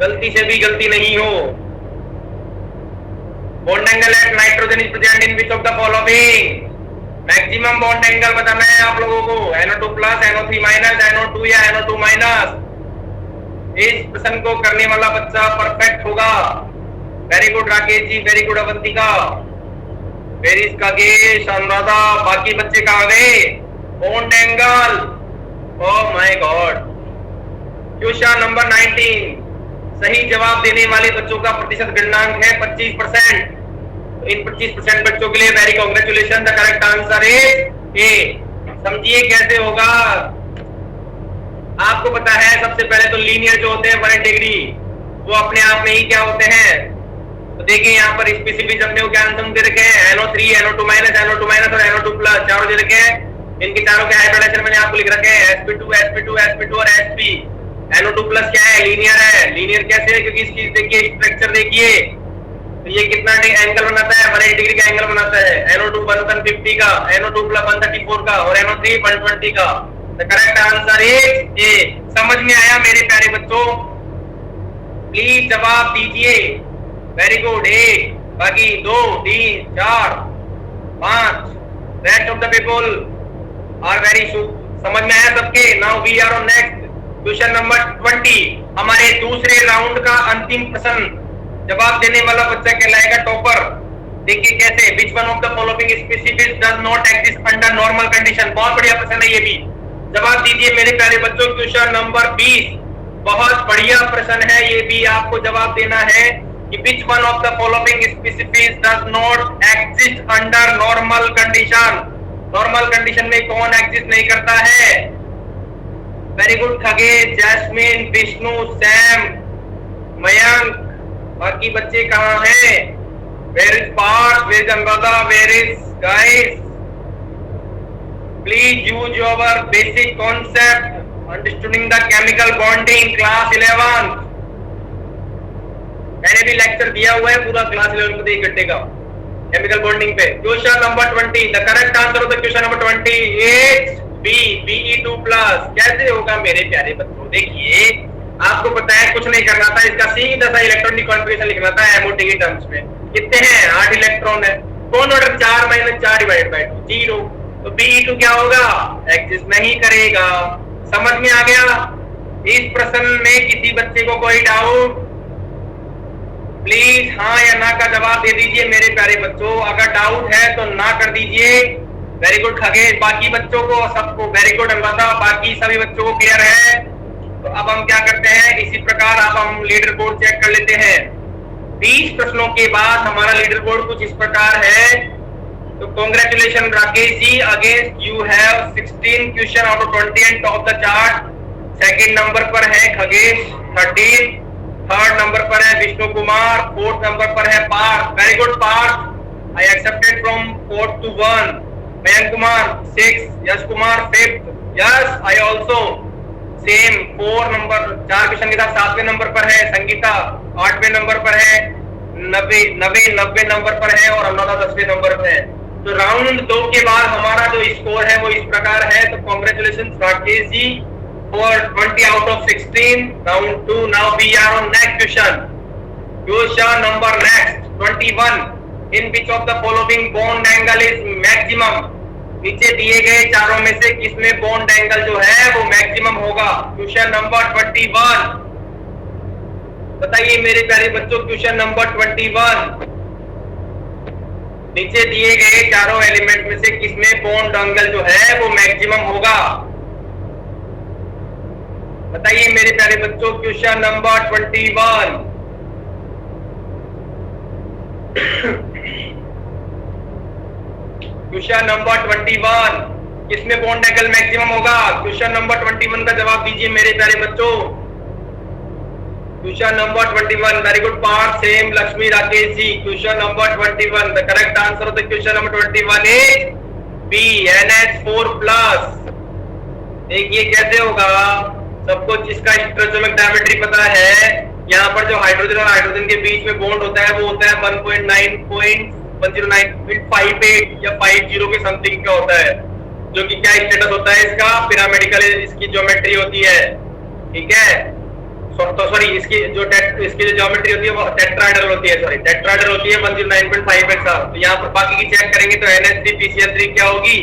गलती से भी गलती नहीं हो. Bond angle at nitrogen is present in which of the following. Maximum bond angle बताना है आप लोगों को. NO2 plus, NO3 minus, NO2 या NO2 माइनस. इस प्रश्न को करने वाला बच्चा परफेक्ट होगा. Very good Rakesh ji, very good Avantika, very Kagesh, Anuradha. बाकी बच्चे कहाँ गए? Bond angle, oh my god. Question number 19. सही जवाब देने वाले बच्चों का प्रतिशत गणनांक है 25%. इन 25% बच्चों के लिए very congratulation. The correct answer is a. समझिए कैसे होगा. आपको पता है सबसे पहले तो लीनियर जो होते हैं 180 डिग्री वो अपने आप में ही क्या होते हैं. तो देखिए यहाँ पर स्पेसिफिक अपने को क्या आंसर दे रखे हैं. NO3, NO2 minus, NO2 minus और NO2 प्लस चारों दे रखे हैं. इनके चारों के हाइब्रिडाइजेशन मैंने आपको लिख रखे हैं sp2, sp2, sp2 और sp. NO2 प्लस क्या है? लीनियर है. लीनियर कैसे है? क्योंकि इसकी देखिए स्ट्रक्चर देखिए, तो ये कितना एंगल बनाता है? 180 डिग्री का एंगल बनाता है. NO2 150 का, NO2 प्लस 134 का और NO3 120 का. The correct answer is a. समझ में आया मेरे प्यारे बच्चों? प्लीज जवाब दीजिए. Very good. 1, बाकी 2, 3, 4, 5. Rest of the people are very should. समझ में आया सबके? Now we are on next question number 20. हमारे दूसरे राउंड का अंतिम प्रश्न. जवाब देने वाला बच्चा कहलाएगा टॉपर. देखिए कैसे. विच one of the following species does not exist under normal condition. बहुत बढ़िया प्रश्न है ये भी. जवाब दीजिए मेरे प्यारे बच्चों. Question number 20. बहुत बढ़िया प्रश्न है ये भी. आपको जवाब देना है कि which one of the following species does not exist under normal condition. Normal condition में कौन एग्जिस्ट नहीं करता है? Very good Khagesh, Jasmine, Vishnu, Sam, Mayank. बाकी बच्चे कहाँ हैं? Where is Parth, where is Anuradha, where is guys. Please use your basic concept understanding the chemical bonding class 11. मैंने भी लेक्चर दिया हुआ है पूरा क्लास 11 को 1 घंटे का केमिकल बॉन्डिंग पे. Question number 20. The correct answer of the question number 20 is B, Be2 plus. कैसे होगा मेरे प्यारे बच्चों? देखिए आपको पता है कुछ नहीं करना था. इसका सीधा सा इलेक्ट्रॉनिक कॉन्फ़िगरेशन लिखना था MOT के टर्म्स में. कितने हैं? 8 इलेक्ट्रॉन है. कौन ऑर्डर? 4 - 4 divided by 2 0. तो Be2 क्या होगा? एग्जिस्ट नहीं करेगा. समझ में आ गया? इस प्रश्न में किसी बच्चे को कोई डाउट? प्लीज हाँ या ना का जवाब दे दीजिए मेरे प्यारे बच्चों. अगर डाउट है तो ना कर दीजिए. Very good Khagesh. बाकी बच्चों को सबको वेरी गुड अनुराधा. बाकी सभी बच्चों को क्लियर है. तो अब हम क्या करते हैं, इसी प्रकार अब हम लीडर बोर्ड चेक कर लेते हैं. 20 प्रश्नों के बाद हमारा लीडर बोर्ड कुछ इस प्रकार है. तो congratulation Rakesh ji, against you have 16 question out of 20 and top the chart. Second number पर है खगेश 13, थर्ड नंबर पर है विष्णु कुमार, फोर्थ नंबर पर है Parth. Very good Parth. I accepted from 4th to 1. Mayank Kumar 6, Yash Kumar 5th. Yes I also same 4 number 4 question के साथ 7वें number पर है. संगीता 8वें नंबर पर है. 90 नंबर पर है और अनुराधा 10वें नंबर पर है. तो राउंड 2 के बाद हमारा जो स्कोर है वो इस प्रकार है. तो congratulation Rakesh ji for 20 out of 16. Round 2. Now we are on next question. Question number next 21. In which of the following bond angle is maximum? नीचे दिए गए चारों में से किसमें बॉन्ड एंगल जो है वो मैक्सिमम होगा? Question number 21. बताइए मेरे प्यारे बच्चों. Question number 21. नीचे दिए गए चारों एलिमेंट में से किसमें बॉन्ड एंगल जो है वो मैक्सिमम होगा? बताइए मेरे प्यारे बच्चों. Question number 21. Question number 21. किसमें बॉन्ड एंगल मैक्सिमम होगा? क्वेश्चन नंबर 21 का जवाब दीजिए मेरे प्यारे बच्चों. Question number 21. Very good Parth, Sam, Lakshmi, Rakesh ji. Question number 21. The correct answer of the question number 21 is B, NH4 plus. देखिए कैसे होगा, सबको जिसका स्टोइकोमेट्रिक डायमेट्री पता है, यहाँ पर जो हाइड्रोजन और हाइड्रोजन के बीच में बॉन्ड होता है वो होता है 1.9.109.58 या 50 के समथिंग का होता है, जो कि क्या स्टेटस होता है इसका, पिरामिडिकल इसकी ज्योमेट्री होती है, ठीक है। तो सॉरी, इसकी जो ज्योमेट्री होती है वो टेट्राहेड्रल होती है, सॉरी टेट्राहेड्रल होती है 109.5 एक्सा। तो यहाँ पर बाकी की चेक करेंगे तो NH3PCl3 क्या होगी,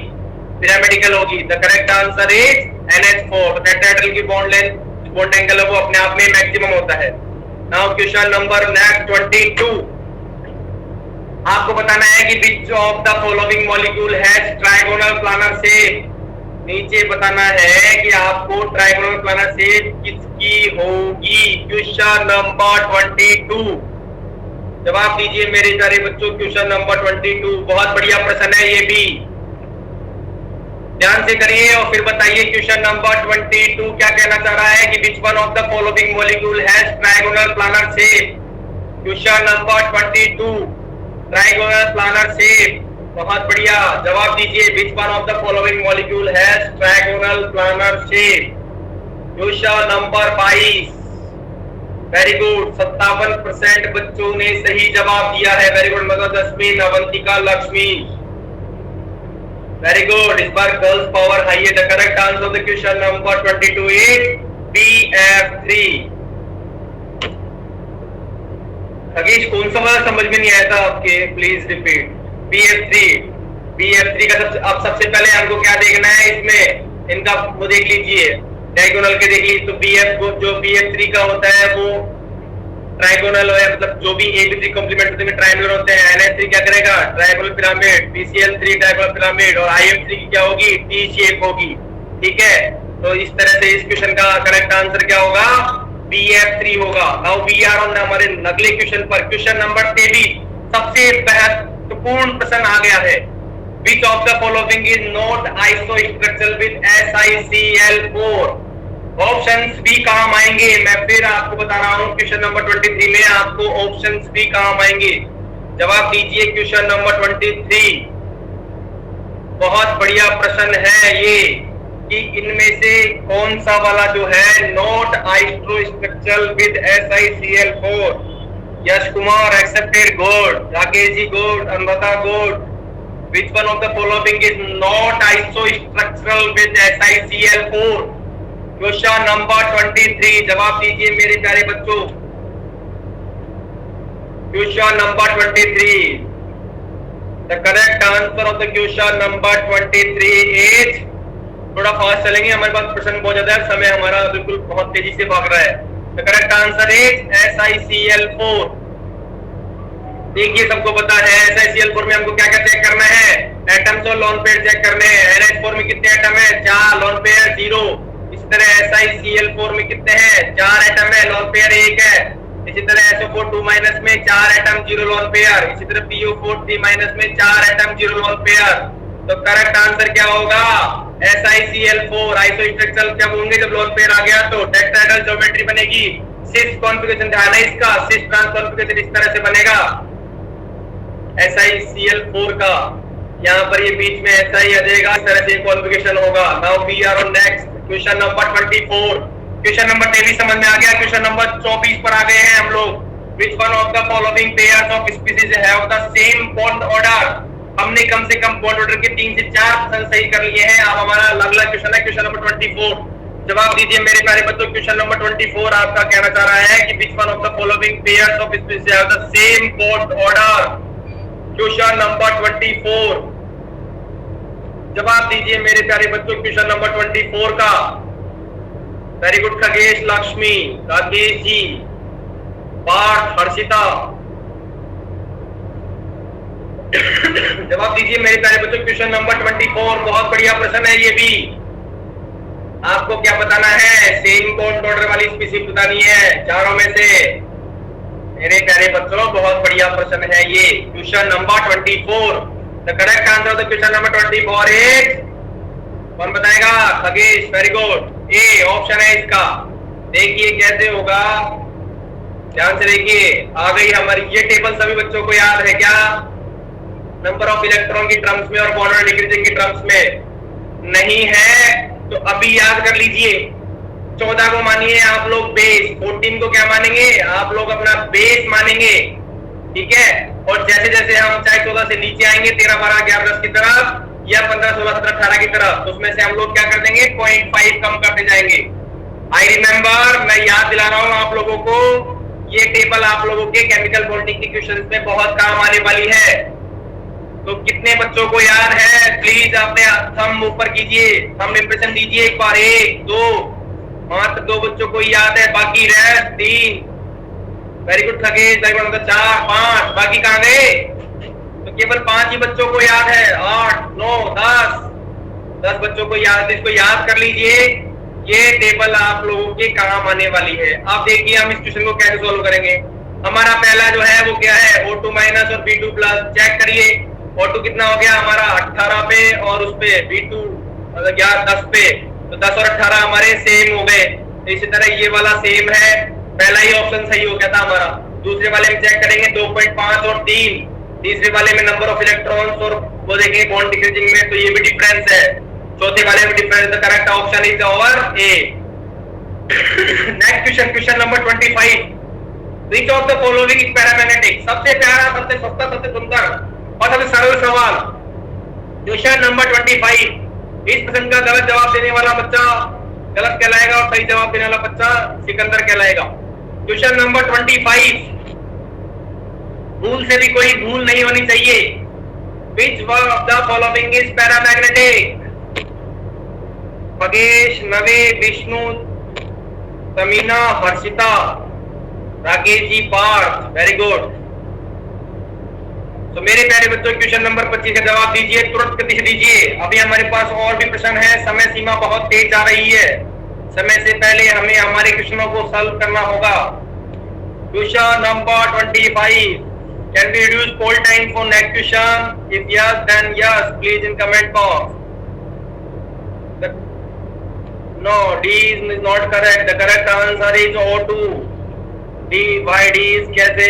पिरामिडिकल होगी। The correct answer is NH4। तो टेट्राहेड्रल की बॉन्ड लेंथ, बॉन्ड एंगल है वो अपने आप में मैक्सिमम होता है। Now question number next 22। आपको बताना है कि which of the following molecule has trigonal planar shape. नीचे बताना है कि आपको ट्रायगोनल प्लानर शेप किसकी होगी। क्वेश्चन नंबर 22 जवाब दीजिए मेरे प्यारे बच्चों। क्वेश्चन नंबर 22 बहुत बढ़िया प्रश्न है, ये भी ध्यान से करिए और फिर बताइए। क्वेश्चन नंबर 22 क्या कहना चाह रहा है कि which one of the following molecule has trigonal planar shape. Question number 22 trigonal planar shape, बहुत बढ़िया जवाब दीजिए। Which one of the following molecule has trigonal planar shape. Question number 22 very good, 57% बच्चों ने सही जवाब दिया है। Very good mother Jasmine, Avantika, Lakshmi, very good. इस बार गर्ल्स पावर हाई है। The correct answer of the question number 22 is BF3। Khagesh कौन सा वाला समझ में नहीं आया था आपके, प्लीज रिपीट। BF3 का सबसे पहले हमको क्या देखना है, इसमें इनका वो देख लीजिए, डायगोनल के देख लीजिए। तो BF को जो BF3 का होता है वो ट्रायगोनल है, मतलब जो भी AB3 कॉम्प्लीमेंट होते हैं ट्रायंगुलर होते हैं। NH3 क्या करेगा, triangular pyramid. PCl3 triangular pyramid और IM3 की क्या होगी, T शेप होगी, ठीक है। तो इस तरह से इस क्वेश्चन का करेक्ट आंसर क्या होगा, BF3 होगा। नाउ वी आर ऑन हमारे अगले क्वेश्चन पर। क्वेश्चन नंबर 23 सबसे महत्वपूर्ण प्रश्न आ गया है। Which of the following is not isostructural with SiCl4? Options भी काम आएंगे, मैं फिर आपको बता रहा हूं। क्वेश्चन नंबर 23 में आपको ऑप्शंस भी काम आएंगे। जवाब दीजिए क्वेश्चन नंबर 23। बहुत बढ़िया प्रश्न है ये कि इनमें से कौन सा वाला जो है not isostructural with SiCl4। Yash Kumar accepted, good. Rakesh ji good, अनबता good. Which one of the following is not isostructural with SiCl4? Question number 23 जवाब दीजिए मेरे प्यारे बच्चों। Question number 23 the correct answer of the question number 23 is, थोड़ा फास्ट चलेंगे, हमारे पास प्रश्न बहुत ज्यादा है, समय हमारा बिल्कुल बहुत तेजी से भाग रहा है। The correct answer is SiCl4। देखिए सबको पता है SiCl4 में हमको क्या क्या चेक करना है, एटम्स और लोन पेयर चेक करने हैं। NH4 में कितने एटम है, 4, लोन पेयर 0। इसी तरह SiCl4 में कितने हैं, 4 एटम है, लोन पेयर 1 है। इसी तरह SO4 2- में 4 एटम 0 लोन पेयर। इसी तरह PO4 3- में 4 एटम 0 लोन पेयर। तो करेक्ट आंसर क्या होगा, SiCl4। आइसोस्ट्रक्चरल जब होंगे, जब लोन पेयर आ गया तो टेट्राहेड्रल ज्योमेट्री बनेगी। सिस कॉन्फ़िगरेशन ध्यान है इसका, सिस ट्रांस कॉन्फ़िगरेशन इस तरह से बनेगा SiCl4 का। यहाँ पर ये बीच में ऐसा ही आ जाएगा, इस तरह से कॉन्फ़िगरेशन होगा। Now we are on next question number 24। Question number 23 समझ में आ गया। क्वेश्चन नंबर 24 पर आ गए हैं हम लोग। विच one of the following pairs of species have the same bond order. हमने कम से कम बॉन्ड ऑर्डर के 3 से 4 प्रश्न सही कर लिए हैं। अब हमारा अगला क्वेश्चन है क्वेश्चन नंबर 24। जवाब दीजिए मेरे प्यारे बच्चों। क्वेश्चन नंबर 24 आपका कहना चाह रहा है कि which one of the following pairs of species have the same bond order. Question number 24 जवाब दीजिए मेरे प्यारे बच्चों। क्वेश्चन नंबर 24 का। वेरी गुड खगेश, लक्ष्मी, राकेश जी, पार्थ, हर्षिता। जवाब दीजिए मेरे प्यारे बच्चों। क्वेश्चन नंबर 24 बहुत बढ़िया प्रश्न है ये भी। आपको क्या बताना है, सेम बॉन्ड ऑर्डर वाली स्पीशीज बतानी है चारों में से। मेरे प्यारे बच्चों बहुत बढ़िया प्रश्न है ये। Question number 24 the correct answer of the question number 24 is, कौन बताएगा, Khagesh, very good. A option है इसका। देखिए कैसे होगा, ध्यान से देखिए। आ गई हमारी ये टेबल, सभी बच्चों को याद है क्या, नंबर ऑफ इलेक्ट्रॉन की टर्म्स में और बॉन्ड डिक्रीजिंग की टर्म्स में। नहीं है तो अभी याद कर लीजिए, 14 को मानिए आप लोग बेस, 14 को क्या मानेंगे आप लोग अपना बेस मानेंगे, ठीक है। और जैसे जैसे हम चाहे 14 से नीचे आएंगे 13, 12, 11, 10 की तरफ या 15, 16, 17, 18 की तरफ, उसमें से हम लोग क्या कर देंगे 0.5 कम करते जाएंगे। आई रिमेम्बर, मैं याद दिला रहा हूं आप लोगों को, ये टेबल आप लोगों के केमिकल बॉन्डिंग के क्वेश्चंस में बहुत काम आने वाली है। तो कितने बच्चों को याद है, प्लीज अपने थंब ऊपर कीजिए, थंब इंप्रेशन दीजिए एक बार। 1, 2, मात्र 2 बच्चों को याद है, बाकी rest 3, very good Khagesh, very good 4, 5, बाकी कहां गए? तो केवल 5 ही बच्चों को याद है। 8, 9, 10 बच्चों को याद है, इसको याद कर लीजिए। ये टेबल आप लोगों के काम आने वाली है। अब देखिए हम इस क्वेश्चन को कैसे सोल्व करेंगे। हमारा पहला जो है वो क्या है, O2 माइनस और B2 प्लस। चेक करिए, O2 कितना हो गया हमारा 18 पे और उस पे B2 मतलब 10 पे, तो 10 और 18 हमारे सेम हो गए। तो इसी तरह ये वाला सेम है, पहला ही ऑप्शन सही हो गया था हमारा। दूसरे वाले में चेक करेंगे 2.5 और 3, तीसरे वाले में नंबर ऑफ इलेक्ट्रॉन्स और वो देखेंगे बॉन्ड डिक्रीजिंग में, तो ये भी डिफरेंस है। चौथे वाले में difference, the correct option is over A. Next question, question number 25, which of the following is paramagnetic. सबसे प्यारा, सबसे सस्ता, सबसे सुंदर और सबसे सरल सवाल, क्वेश्चन नंबर 25। इस प्रश्न का गलत जवाब देने वाला बच्चा गलत कहलाएगा और सही जवाब देने वाला बच्चा सिकंदर कहलाएगा। क्वेश्चन नंबर 25, भूल से भी कोई भूल नहीं होनी चाहिए। विच one of the following is paramagnetic. Khagesh, नवे, विष्णु, समीना, हर्षिता, राकेश जी, पार्थ, वेरी गुड। तो मेरे प्यारे बच्चों क्वेश्चन नंबर 25 का जवाब दीजिए, तुरंत गति से दीजिए। अभी हमारे पास और भी प्रश्न है, समय सीमा बहुत तेज जा रही है, समय से पहले हमें हमारे क्वेश्चनों को सॉल्व करना होगा। Question number 25, can be reduce poll time for next question? If yes then yes please in comment box. No, D is not correct, the correct answer is O2। D, why D is कैसे,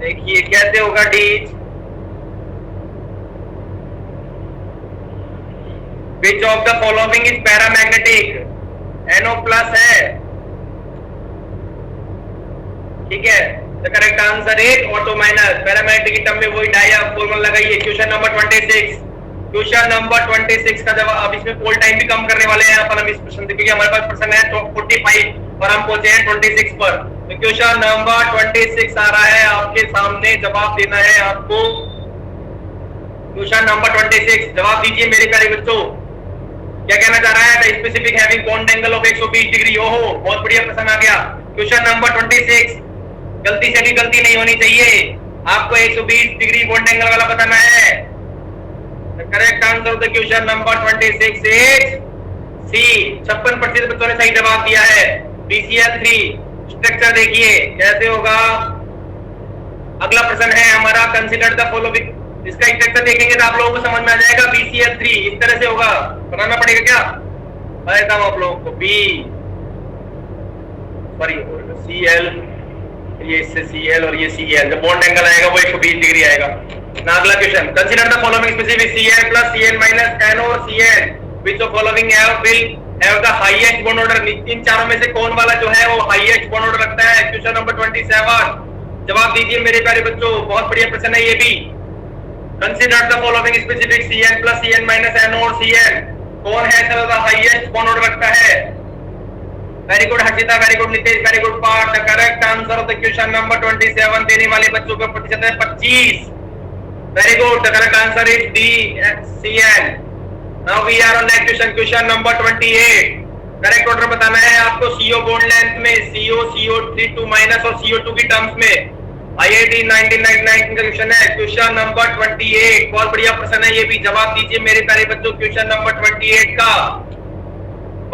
देखिए कैसे होगा D. Which of the following is paramagnetic. NO plus है, ठीक है। The correct answer is O2 minus. Paramagnetic term में वही डाया फॉर्मूला लगाइए। क्वेश्चन नंबर 26, क्वेश्चन नंबर 26 का जवाब, अब इसमें पोल टाइम भी कम करने वाले हैं अपन हम इस प्रश्न से, क्योंकि हमारे पास प्रश्न है 45 और हम पहुंचे हैं 26 पर। तो क्वेश्चन नंबर 26 आ रहा है आपके सामने, जवाब देना है आपको। क्वेश्चन नंबर 26 जवाब दीजिए मेरे प्यारे बच्चों। क्या कहना चाह रहा है, the specific having bond angle of 120 degree. ओहो, बहुत बढ़िया प्रश्न आ गया। क्वेश्चन नंबर 26, गलती से भी गलती नहीं होनी चाहिए, आपको 120 डिग्री बॉन्ड एंगल वाला बताना है। The correct answer of the question number 26 is C। 56% बच्चों ने सही जवाब दिया है। BCl3 स्ट्रक्चर देखिए कैसे होगा। अगला प्रश्न है हमारा, कंसीडर द फॉलोइंग। इसका स्ट्रक्चर देखेंगे तो आप लोगों को समझ में आ जाएगा। BCl3 इस तरह से होगा, बनाना पड़ेगा क्या, बताता हूं आप लोगों को। Cl, ये इससे Cl और ये Cl, जब बॉन्ड एंगल आएगा वो 120 डिग्री आएगा ना। अगला question, consider the following specific Cl plus Cl minus NO और Cl, which of following will have the highest bond order. इन चारों में से कौन वाला जो है वो हाईएस्ट बॉन्ड ऑर्डर रखता है। क्वेश्चन नंबर 27, जवाब दीजिए मेरे प्यारे बच्चों, बहुत बढ़िया प्रश्न है ये भी। Consider the following specific Cl plus Cl minus NO और Cl, कौन है sir the highest bond order रखता है। Very good Harshita, very good Nitesh, very good Parth. The correct answer of the question number 27 देने वाले बच्चों का प्रतिशत है 25। Very good. The correct answer is D, Cl. Now we are on next question. Question number 28. Correct order बताना है आपको। CO bond length में CO, CO3 माइनस और CO2 की टर्म्स में। IIT 1999 का क्वेश्चन है। क्वेश्चन नंबर 28, बहुत बढ़िया प्रश्न है ये भी, जवाब दीजिए मेरे प्यारे बच्चों क्वेश्चन नंबर 28 का।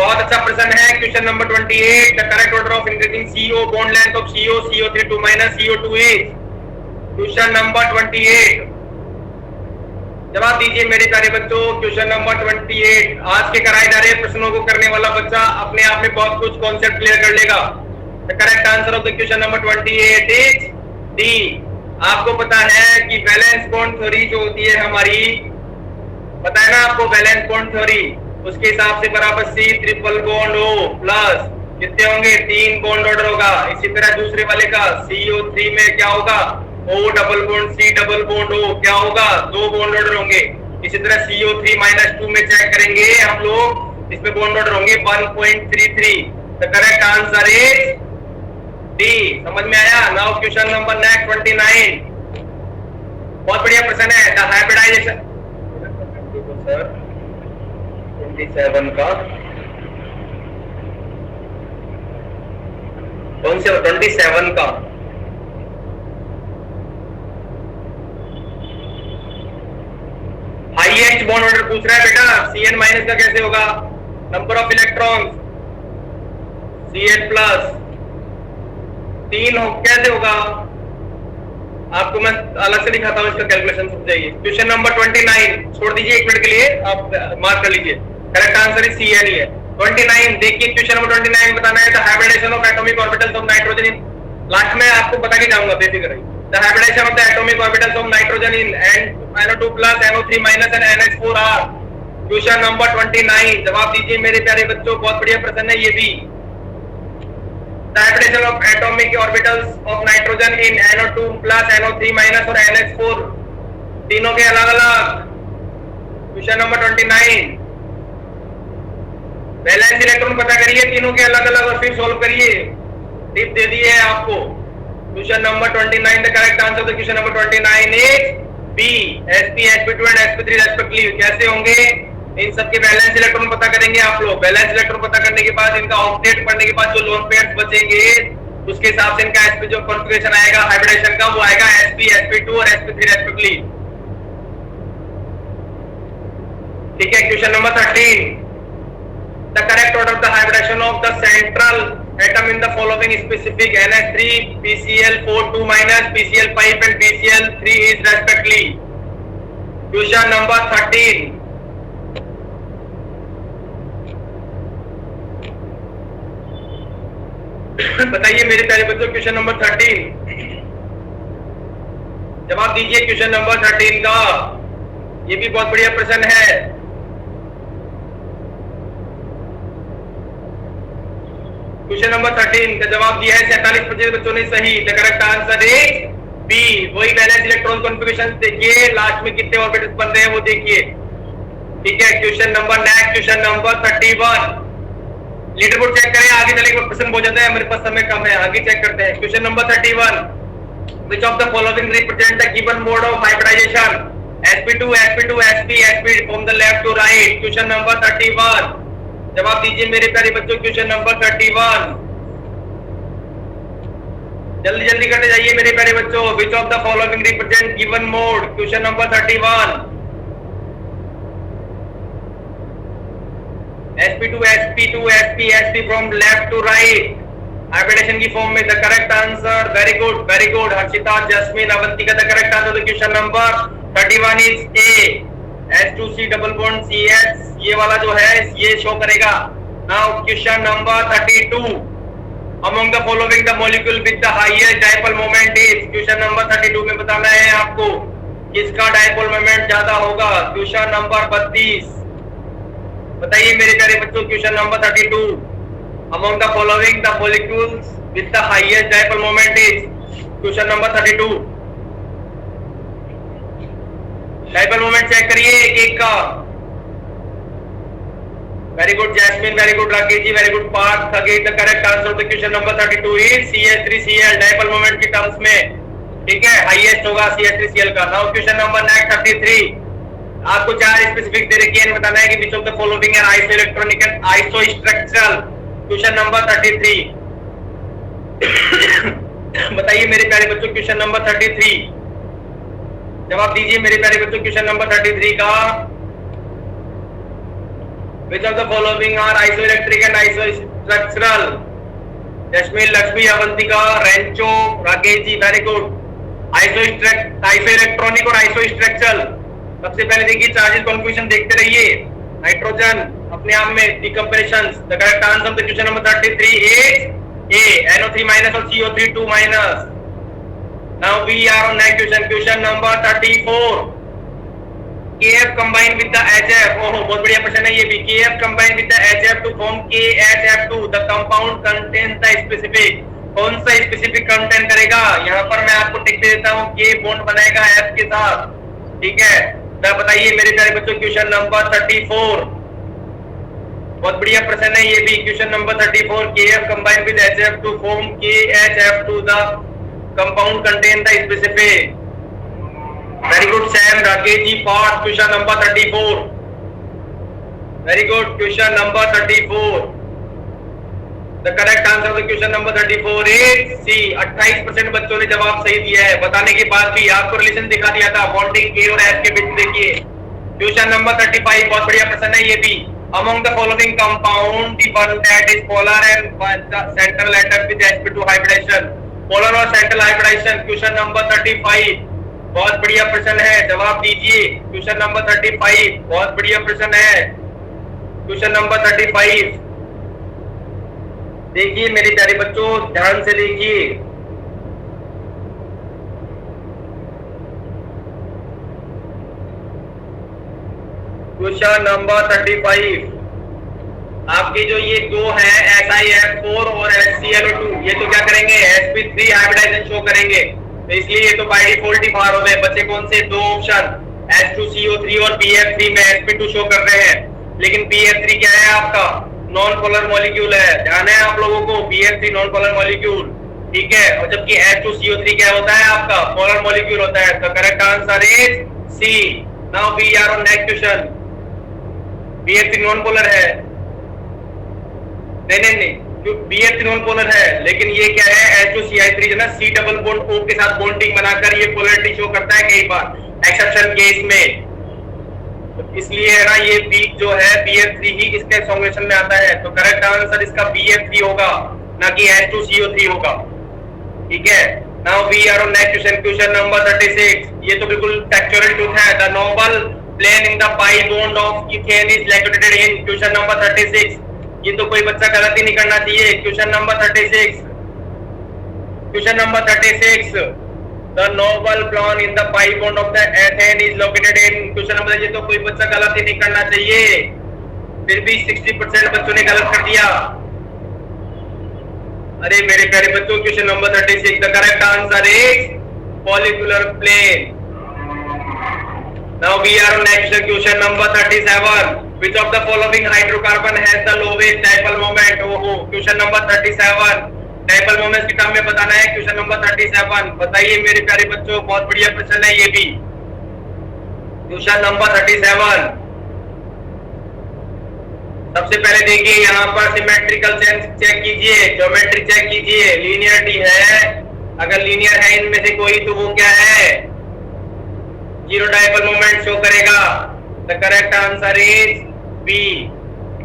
बहुत अच्छा प्रश्न है question number 28। The correct order of increasing CO bond length of CO, CO3 minus CO2 is। Question number 28, जवाब दीजिए मेरे प्यारे बच्चों क्वेश्चन नंबर 28। आज के कराए जा रहे प्रश्नों को करने वाला बच्चा अपने आप में बहुत कुछ कॉन्सेप्ट क्लियर कर लेगा। The correct answer of the question number 28 is D. आपको पता है कि बैलेंस बॉन्ड थ्योरी जो होती है हमारी, पता है ना आपको बैलेंस बॉन्ड थ्योरी, उसके हिसाब से बराबर C triple bond O plus कितने होंगे 3 बॉन्ड ऑर्डर होगा। इसी तरह दूसरे वाले का CO3 में क्या होगा O double bond C double bond O क्या होगा 2 बॉन्ड ऑर्डर होंगे। इसी तरह CO3-2 में चेक करेंगे हम लोग, इसमें बॉन्ड ऑर्डर होंगे 1.33। The correct answer is D. समझ में आया? नाउ क्वेश्चन नंबर नेक्स्ट 29, बहुत बढ़िया प्रश्न है। द हाइब्रिडाइजेशन सर 27 का कौन से 27 का हाईएस्ट बॉन्ड ऑर्डर पूछ रहा है बेटा। Cn माइनस का कैसे होगा? Number of electrons Cn plus 3 कैसे होगा? आपको मैं अलग से दिखाता हूं, इसका कैलकुलेशन समझ जाइए। क्वेश्चन नंबर 29 छोड़ दीजिए 1 मिनट के लिए, आप मार्क कर लीजिए। करेक्ट आंसर इज Cn ही है। 29 देखिए, क्वेश्चन नंबर 29 बताना है the hybridization of atomic orbitals of nitrogen in, last में आपको बता के जाऊंगा बेफिक्र रहिए। The hybridization of the atomic orbitals of nitrogen in NO2 plus NO3 minus and NH4R। Question number 29 जवाब दीजिए मेरे प्यारे बच्चों, बहुत बढ़िया प्रश्न है ये भी। The hybridization of atomic orbitals of nitrogen in NO2 plus NO3 minus और NH4 तीनों के अलग अलग। क्वेश्चन नंबर 29 वैलेंस इलेक्ट्रॉन पता करिए तीनों के अलग अलग और फिर सॉल्व करिए। टिप दे दी है आपको। Question number 29 the correct answer the question number 29 B बी। sp sp2 and sp3 respectively कैसे होंगे? इन सब के वैलेंस इलेक्ट्रॉन पता करेंगे आप लोग। वैलेंस इलेक्ट्रॉन पता करने के बाद इनका ऑक्टेट पढ़ने के बाद जो लोन पेयर्स बचेंगे उसके हिसाब से इनका sp जो कॉन्फ़िगरेशन आएगा हाइब्रिडेशन का वो आएगा sp sp2 और sp3 रेस्पेक्टिवली। ठीक है, question number 13 the correct order of the hybridization of the central atom in the following specific NH3 PCl4 2 minus PCl5 and PCl3 is respectively। Question number 13 बताइए मेरे प्यारे बच्चों, क्वेश्चन नंबर 13 जवाब दीजिए question number 13 का। ये भी बहुत बढ़िया प्रश्न है। क्वेश्चन नंबर 13 का जवाब दिया है 47% बच्चों ने सही। The correct answer is B. वही वैलेंस इलेक्ट्रॉन कॉन्फ़िगरेशन देखिए, लास्ट में कितने ऑर्बिटल्स बन रहे हैं वो देखिए। ठीक है, question number next question number 31। Leader board check करें, आगे चले प्रश्न हो जाता है, मेरे पास समय कम है, आगे चेक करते हैं। Question number 31 which of the following represent the given mode of hybridization? sp2 sp2 sp sp from the left to right। Question number 31 जवाब दीजिए मेरे प्यारे बच्चों, क्वेश्चन नंबर 31 जल्दी जल्दी करते जाइए मेरे प्यारे बच्चों। which of the following represent given mode? Question number 31 sp2 sp2 sp sp from left to right hybridization की फॉर्म में। The correct answer very good Harshita Jasmine Avantika. The correct answer question number 31 A ए। H2C double bond CH ये वाला जो है ये show करेगा। Now question number 32 among the following the molecule with the highest dipole moment is. Question number 32 में बताना है आपको किसका डायपोल मोमेंट ज्यादा होगा। क्वेश्चन नंबर 32 बताइए मेरे प्यारे बच्चों, question number 32 among the following the molecules with the highest dipole moment is. Question number 32 dipole moment check करिए एक एक का। Very good Jasmine, very good Rakesh ji, very good Parth. Again the correct answer of the question number 32 is CH3Cl dipole moment की terms में। ठीक है, highest होगा CH3Cl का। नाउ क्वेश्चन नंबर नेक्स्ट 33 आपको 4 स्पेसिफिक दे रखी है, बताना है कि which of the following are isoelectronic and isostructural. Question number 33 बताइए मेरे प्यारे बच्चों, क्वेश्चन नंबर 33 जवाब दीजिए मेरे प्यारे बच्चों, क्वेश्चन नंबर 33 का। Which of the following are isoelectric and isostructural? Jasmine, Lakshmi, Avantika, Rancho, Rakesh ji, very good. Isoelectronic और आइसोस्ट्रक्चरल। सबसे पहले देखिए चार्जेस कॉन्फ़िगरेशन देखते रहिए। नाइट्रोजन अपने आप में decompression. The correct answer of the question number 33 is a NO3 minus और CO3 2 minus. Now we are on next question, question number 34. KF combined with the HF, ओहो बहुत बढ़िया प्रश्न है ये भी। KF combined with the HF to form KHF2, the compound contains the specific, कौन सा स्पेसिफिक कंटेंट करेगा? यहाँ पर मैं आपको टिक दे देता हूँ, K बॉन्ड बनाएगा F के साथ, ठीक है। तो बताइए मेरे प्यारे बच्चों, क्वेश्चन नंबर 34, बहुत बढ़िया प्रश्न है ये भी। Question number 34, KF combined with HF to form KHF2, the compound contain the specific। Very good, Sam Rakesh ji, part question number 34. Very good, question number 34. The correct answer of the question number 34 is C। 28% बच्चों ने जवाब सही दिया है। बताने के बाद भी आपको रिलेशन दिखा दिया था बॉन्डिंग K और F के बीच। देखिए क्वेश्चन नंबर 35, बहुत बढ़िया प्रश्न है ये भी। Among the following compound, the one that is polar and central atom with sp2 hybridization, polar और central hybridization। क्वेश्चन नंबर 35, बहुत बढ़िया प्रश्न है, जवाब दीजिए। क्वेश्चन नंबर 35, बहुत बढ़िया प्रश्न है। क्वेश्चन नंबर 35 देखिए मेरे प्यारे बच्चों, ध्यान से देखिए। क्वेश्चन नंबर 35, आपके जो ये दो है SiF4 और HClO2, ये तो क्या करेंगे? sp3 हाइब्रिडाइजेशन शो करेंगे। तो इसलिए ये तो बाय डिफॉल्ट ही बाहर हो गए। बच्चे कौन से? दो ऑप्शन, H2CO3 और BF3 में sp2 शो कर रहे हैं। लेकिन BF3 क्या है आपका? नॉन पोलर मॉलिक्यूल है। ध्यान है आप लोगों को, BF3 नॉन पोलर मॉलिक्यूल, ठीक है। और जबकि H2CO3 क्या होता है आपका? पोलर मॉलिक्यूल होता है। तो correct answer is C। Now we are on next question. BF3 non polar है? नहीं, BF3 नॉन पोलर है, लेकिन ये क्या है? H2Cl3 जो ना C डबल बॉन्ड O के साथ बॉन्डिंग बनाकर ये पोलरिटी शो करता है कई बार एक्सेप्शन केस में। तो इसलिए है ना ये B जो है BF3 ही इसके फॉर्मेशन में आता है। तो करेक्ट आंसर इसका BF3 होगा, ना कि H2CO3 होगा, ठीक है। Now we are on next question. Question number 36, ये तो बिल्कुल फैक्चुअल ट्रूथ है। The nodal plane in the pi bond of ethane is located in. Question number 36, ये तो कोई बच्चा गलत ही नहीं करना चाहिए। Question number 36, question number 36, the nodal plane in the pi bond of the ethene is located in. Question number, ये तो कोई बच्चा गलत ही नहीं करना चाहिए। फिर भी 60% बच्चों ने गलत कर दिया। अरे मेरे प्यारे बच्चों, question number 36, the correct answer is molecular plane. Now we are on next question number 37. Which of the following hydrocarbon has the lowest dipole moment? ओहो, क्वेश्चन नंबर 37, डाइपोल मोमेंट्स की टर्म में बताना है। क्वेश्चन नंबर 37, बताइए मेरे प्यारे बच्चों, बहुत बढ़िया प्रश्न है ये भी। क्वेश्चन नंबर 37, सबसे पहले देखिए यहाँ पर सिमेट्रिकल चेक कीजिए, ज्योमेट्री चेक कीजिए, लीनियरिटी है। अगर लीनियर है इनमें से कोई तो वो क्या है? जीरो डाइपोल मोमेंट शो करेगा। The correct answer is B.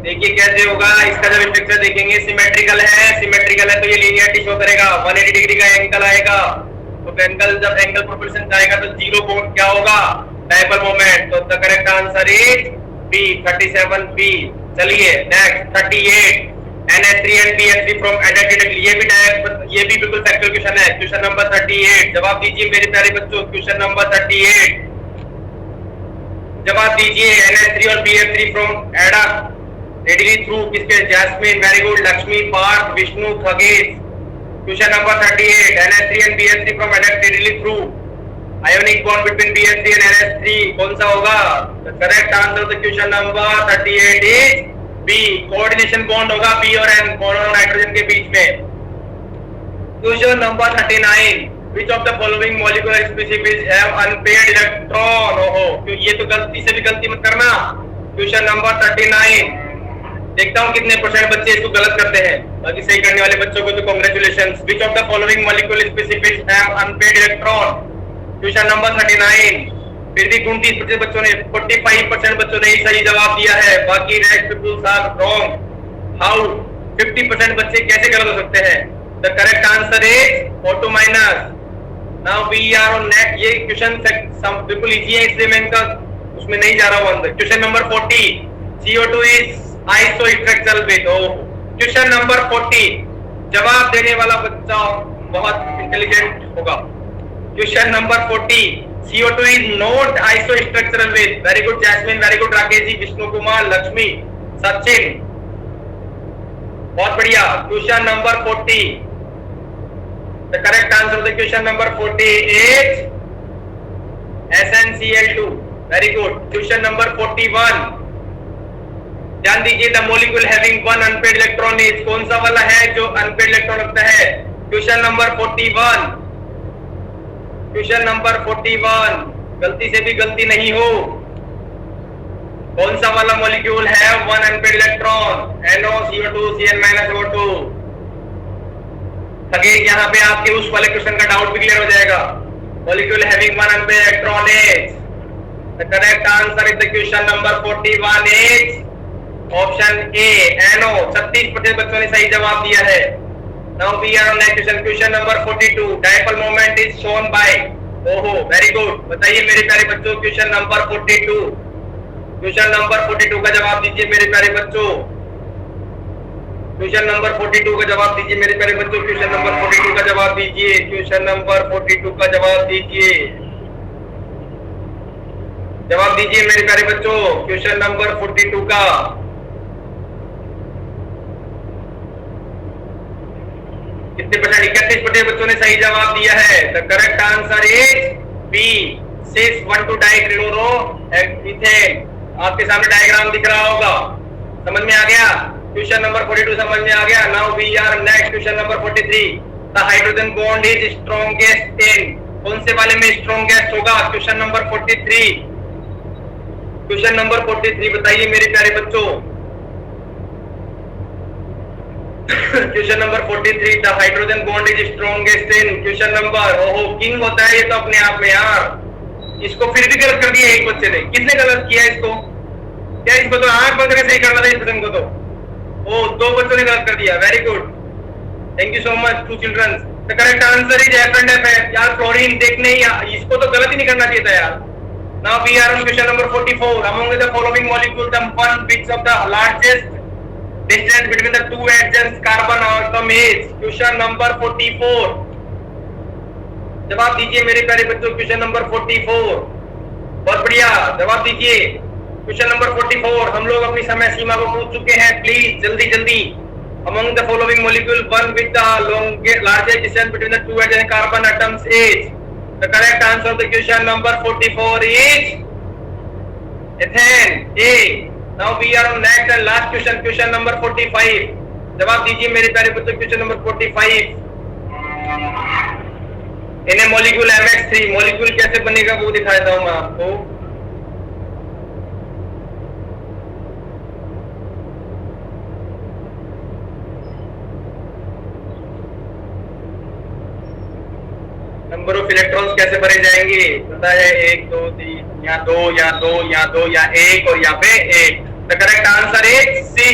देखिए कैसे होगा इसका, जब स्ट्रक्चर देखेंगे सिमेट्रिकल है तो ये लीनियरिटी शो करेगा। 180 डिग्री का एंगल आएगा, तो एंगल जब एंगल प्रोपोर्शन जाएगा तो जीरो बॉन्ड क्या होगा? Dipole moment. तो the correct answer is B, 37 B. चलिए next 38, NH3 and BF3 from identical। ये भी बिल्कुल फैक्चुअल क्वेश्चन है। क्वेश्चन नंबर 38, जवाब दीजिए मेरे प्यारे बच्चों। क्वेश्चन नंबर 38, जवाब दीजिए। NH3 और BF3 फ्रॉम एडा रेडिली थ्रू किसके? Jasmine, very good, Lakshmi, Parth, Vishnu, Khagesh. Question number 38, NH3 and BF3 from एडा readily through ionic bond between BF3 and NH3 कौन सा होगा? Correct answer of the question number 38 is B, coordination bond होगा B और N, mono nitrogen के बीच में। क्वेश्चन नंबर 39, Which of the following molecular species have unpaired electron? ओहो, क्यों ये तो गलती से भी गलती मत करना। क्वेश्चन नंबर 39, देखता हूँ कितने परसेंट बच्चे इसको गलत करते हैं। बाकी सही करने वाले बच्चों को तो congratulations. Which of the following molecular species have unpaired electron? Question नंबर 39, फिर भी 29% बच्चों ने, 45% बच्चों ने ही सही जवाब दिया है। बाकी rest peoples are wrong. How 50% बच्चे कैसे गलत हो सकते हैं? The correct answer is auto minus. Now we are on next. ये क्वेश्चन बिल्कुल इजी है, इसलिए मैं इनका उसमें नहीं जा रहा हूं अंदर। Question number 40, CO2 is isostructural with. Question number 40, जवाब देने वाला बच्चा बहुत इंटेलिजेंट होगा। Question number 40, CO2 is not isostructural with. Very good Jasmine, very good Rakesh जी, विष्णु कुमार, लक्ष्मी, सचिन, बहुत बढ़िया. Question number 40. The correct answer of the question number 40 is SnCl2. Very good. Question number 41. ध्यान दीजिए, the molecule having one unpaired electron is, कौन सा वाला है जो unpaired electron रखता है? Question number 41. Question number 41. गलती से भी गलती नहीं हो. कौन सा वाला मॉलिक्यूल है one unpaired electron? NO, CO2, Cn-O2. Again यहाँ पे आपके उस वाले क्वेश्चन का डाउट भी क्लियर हो जाएगा. Molecule having one unpaired electron is, the correct answer is the question number 41 is option A, NO. 36% बच्चों ने सही जवाब दिया है. Now we are on next question. Question number 42. Dipole moment is shown by. ओहो, very good. बताइए मेरे प्यारे बच्चों, क्वेश्चन नंबर 42. क्वेश्चन नंबर 42 का जवाब दीजिए मेरे प्यारे बच्चों. क्वेश्चन नंबर 42 का जवाब दीजिए मेरे प्यारे बच्चों. क्वेश्चन नंबर 42 का जवाब दीजिए. क्वेश्चन नंबर 42 का जवाब दीजिए. जवाब दीजिए मेरे प्यारे बच्चों, क्वेश्चन नंबर 42 का. कितने परसेंट? 31% बच्चों ने सही जवाब दिया है. The correct answer is B, 612 dichloro ethane. आपके सामने डायग्राम दिख रहा होगा. समझ में आ गया? क्वेश्चन नंबर 42 समझ में आ गया. Now we are next question number 43. The hydrogen bond is strongest in, कौन से वाले में स्ट्रॉन्गेस्ट होगा? Question number 43. क्वेश्चन नंबर 43 बताइए मेरे प्यारे बच्चों. Question number 43. The hydrogen bond is strongest in. Question number, ओहो, किंग होता है ये तो अपने आप में यार. इसको फिर भी गलत कर दिया एक बच्चे ने. किसने गलत किया इसको? क्या इसको तो आंख बंद करके सही करना था इस प्रश्न को. तो ओ, 2 बच्चों ने गलत कर दिया. Very good, thank you so much to childrens. The correct answer is F and F है यार. फ्लोरीन देखने ही, इसको तो गलत ही नहीं करना चाहिए था यार. Now we are on question number 44. Among the following molecule the one which of the largest distance between the two adjacent carbon atom is. Question number 44. जवाब दीजिए मेरे प्यारे बच्चों. Question number 44. बहुत बढ़िया, जवाब दीजिए. Question number 44. हम लोग अपनी समय सीमा को पूछ चुके हैं. प्लीज जल्दी जल्दी. Among the following molecule one with the largest distance between the two adjacent carbon atoms is. The correct answer of the question number 44 is ethane, A. Now we are on next and last question. Question number 45. जवाब दीजिए मेरे प्यारे बच्चों. Question number 45. In a molecule MX3, molecule कैसे बनेगा वो दिखाता हूं मैं आपको. नंबर ऑफ इलेक्ट्रॉन्स कैसे भरे जाएंगे पता है? 1 2 3, यहाँ 2, यहाँ 2, यहाँ 2, यहाँ 1 और यहाँ पे 1. The correct answer is C.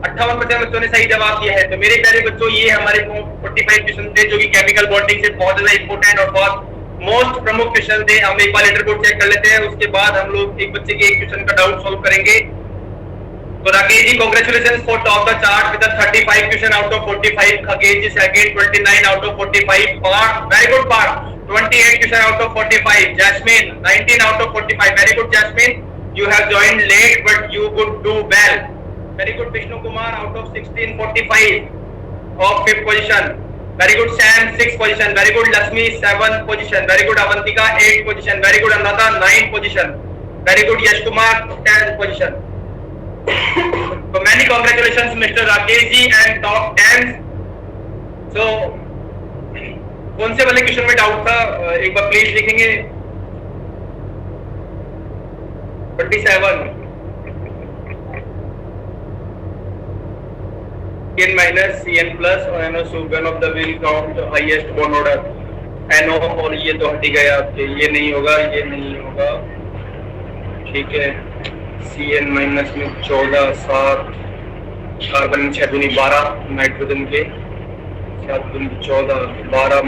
58% बच्चों ने सही जवाब दिया है. तो मेरे प्यारे बच्चों, ये हमारे 45 क्वेश्चन थे जो कि केमिकल बॉन्डिंग से बहुत ज्यादा इंपॉर्टेंट और बहुत मोस्ट प्रमुख क्वेश्चन थे. हम एक बार लेटर कोड चेक कर लेते हैं, उसके बाद हम लोग एक बच्चे के एक क्वेश्चन का डाउट सॉल्व करेंगे. तो Rakesh ji, congratulations for top the chart with 35 question out of 45. Khagesh ji second, 29 out of 45. Parth, very good Parth, 28 question out of 45. Jasmine 19 out of 45. Very good Jasmine, you have joined late but you could do well. Very good Vishnu Kumar, out of 16, 45 of 5th position. Very good Sam, 6th position. Very good Lakshmi, 7th position. Very good Avantika, 8th position. Very good Ananda, 9th position. Very good Yash Kumar, 10th position. So many congratulations Mr. Rakesh ji and top 10. So कौन से वाले question में doubt था एक बार please लिखेंगे. 27. Cn minus Cn plus और NO one of the will count highest bond order. NO और ये तो हट गया आपके, ये नहीं होगा, ये नहीं होगा. ठीक है. Cn माइनस में 14, 7, कार्बन 6 दूनी 12, नाइट्रोजन के 7 दूनी 14, 12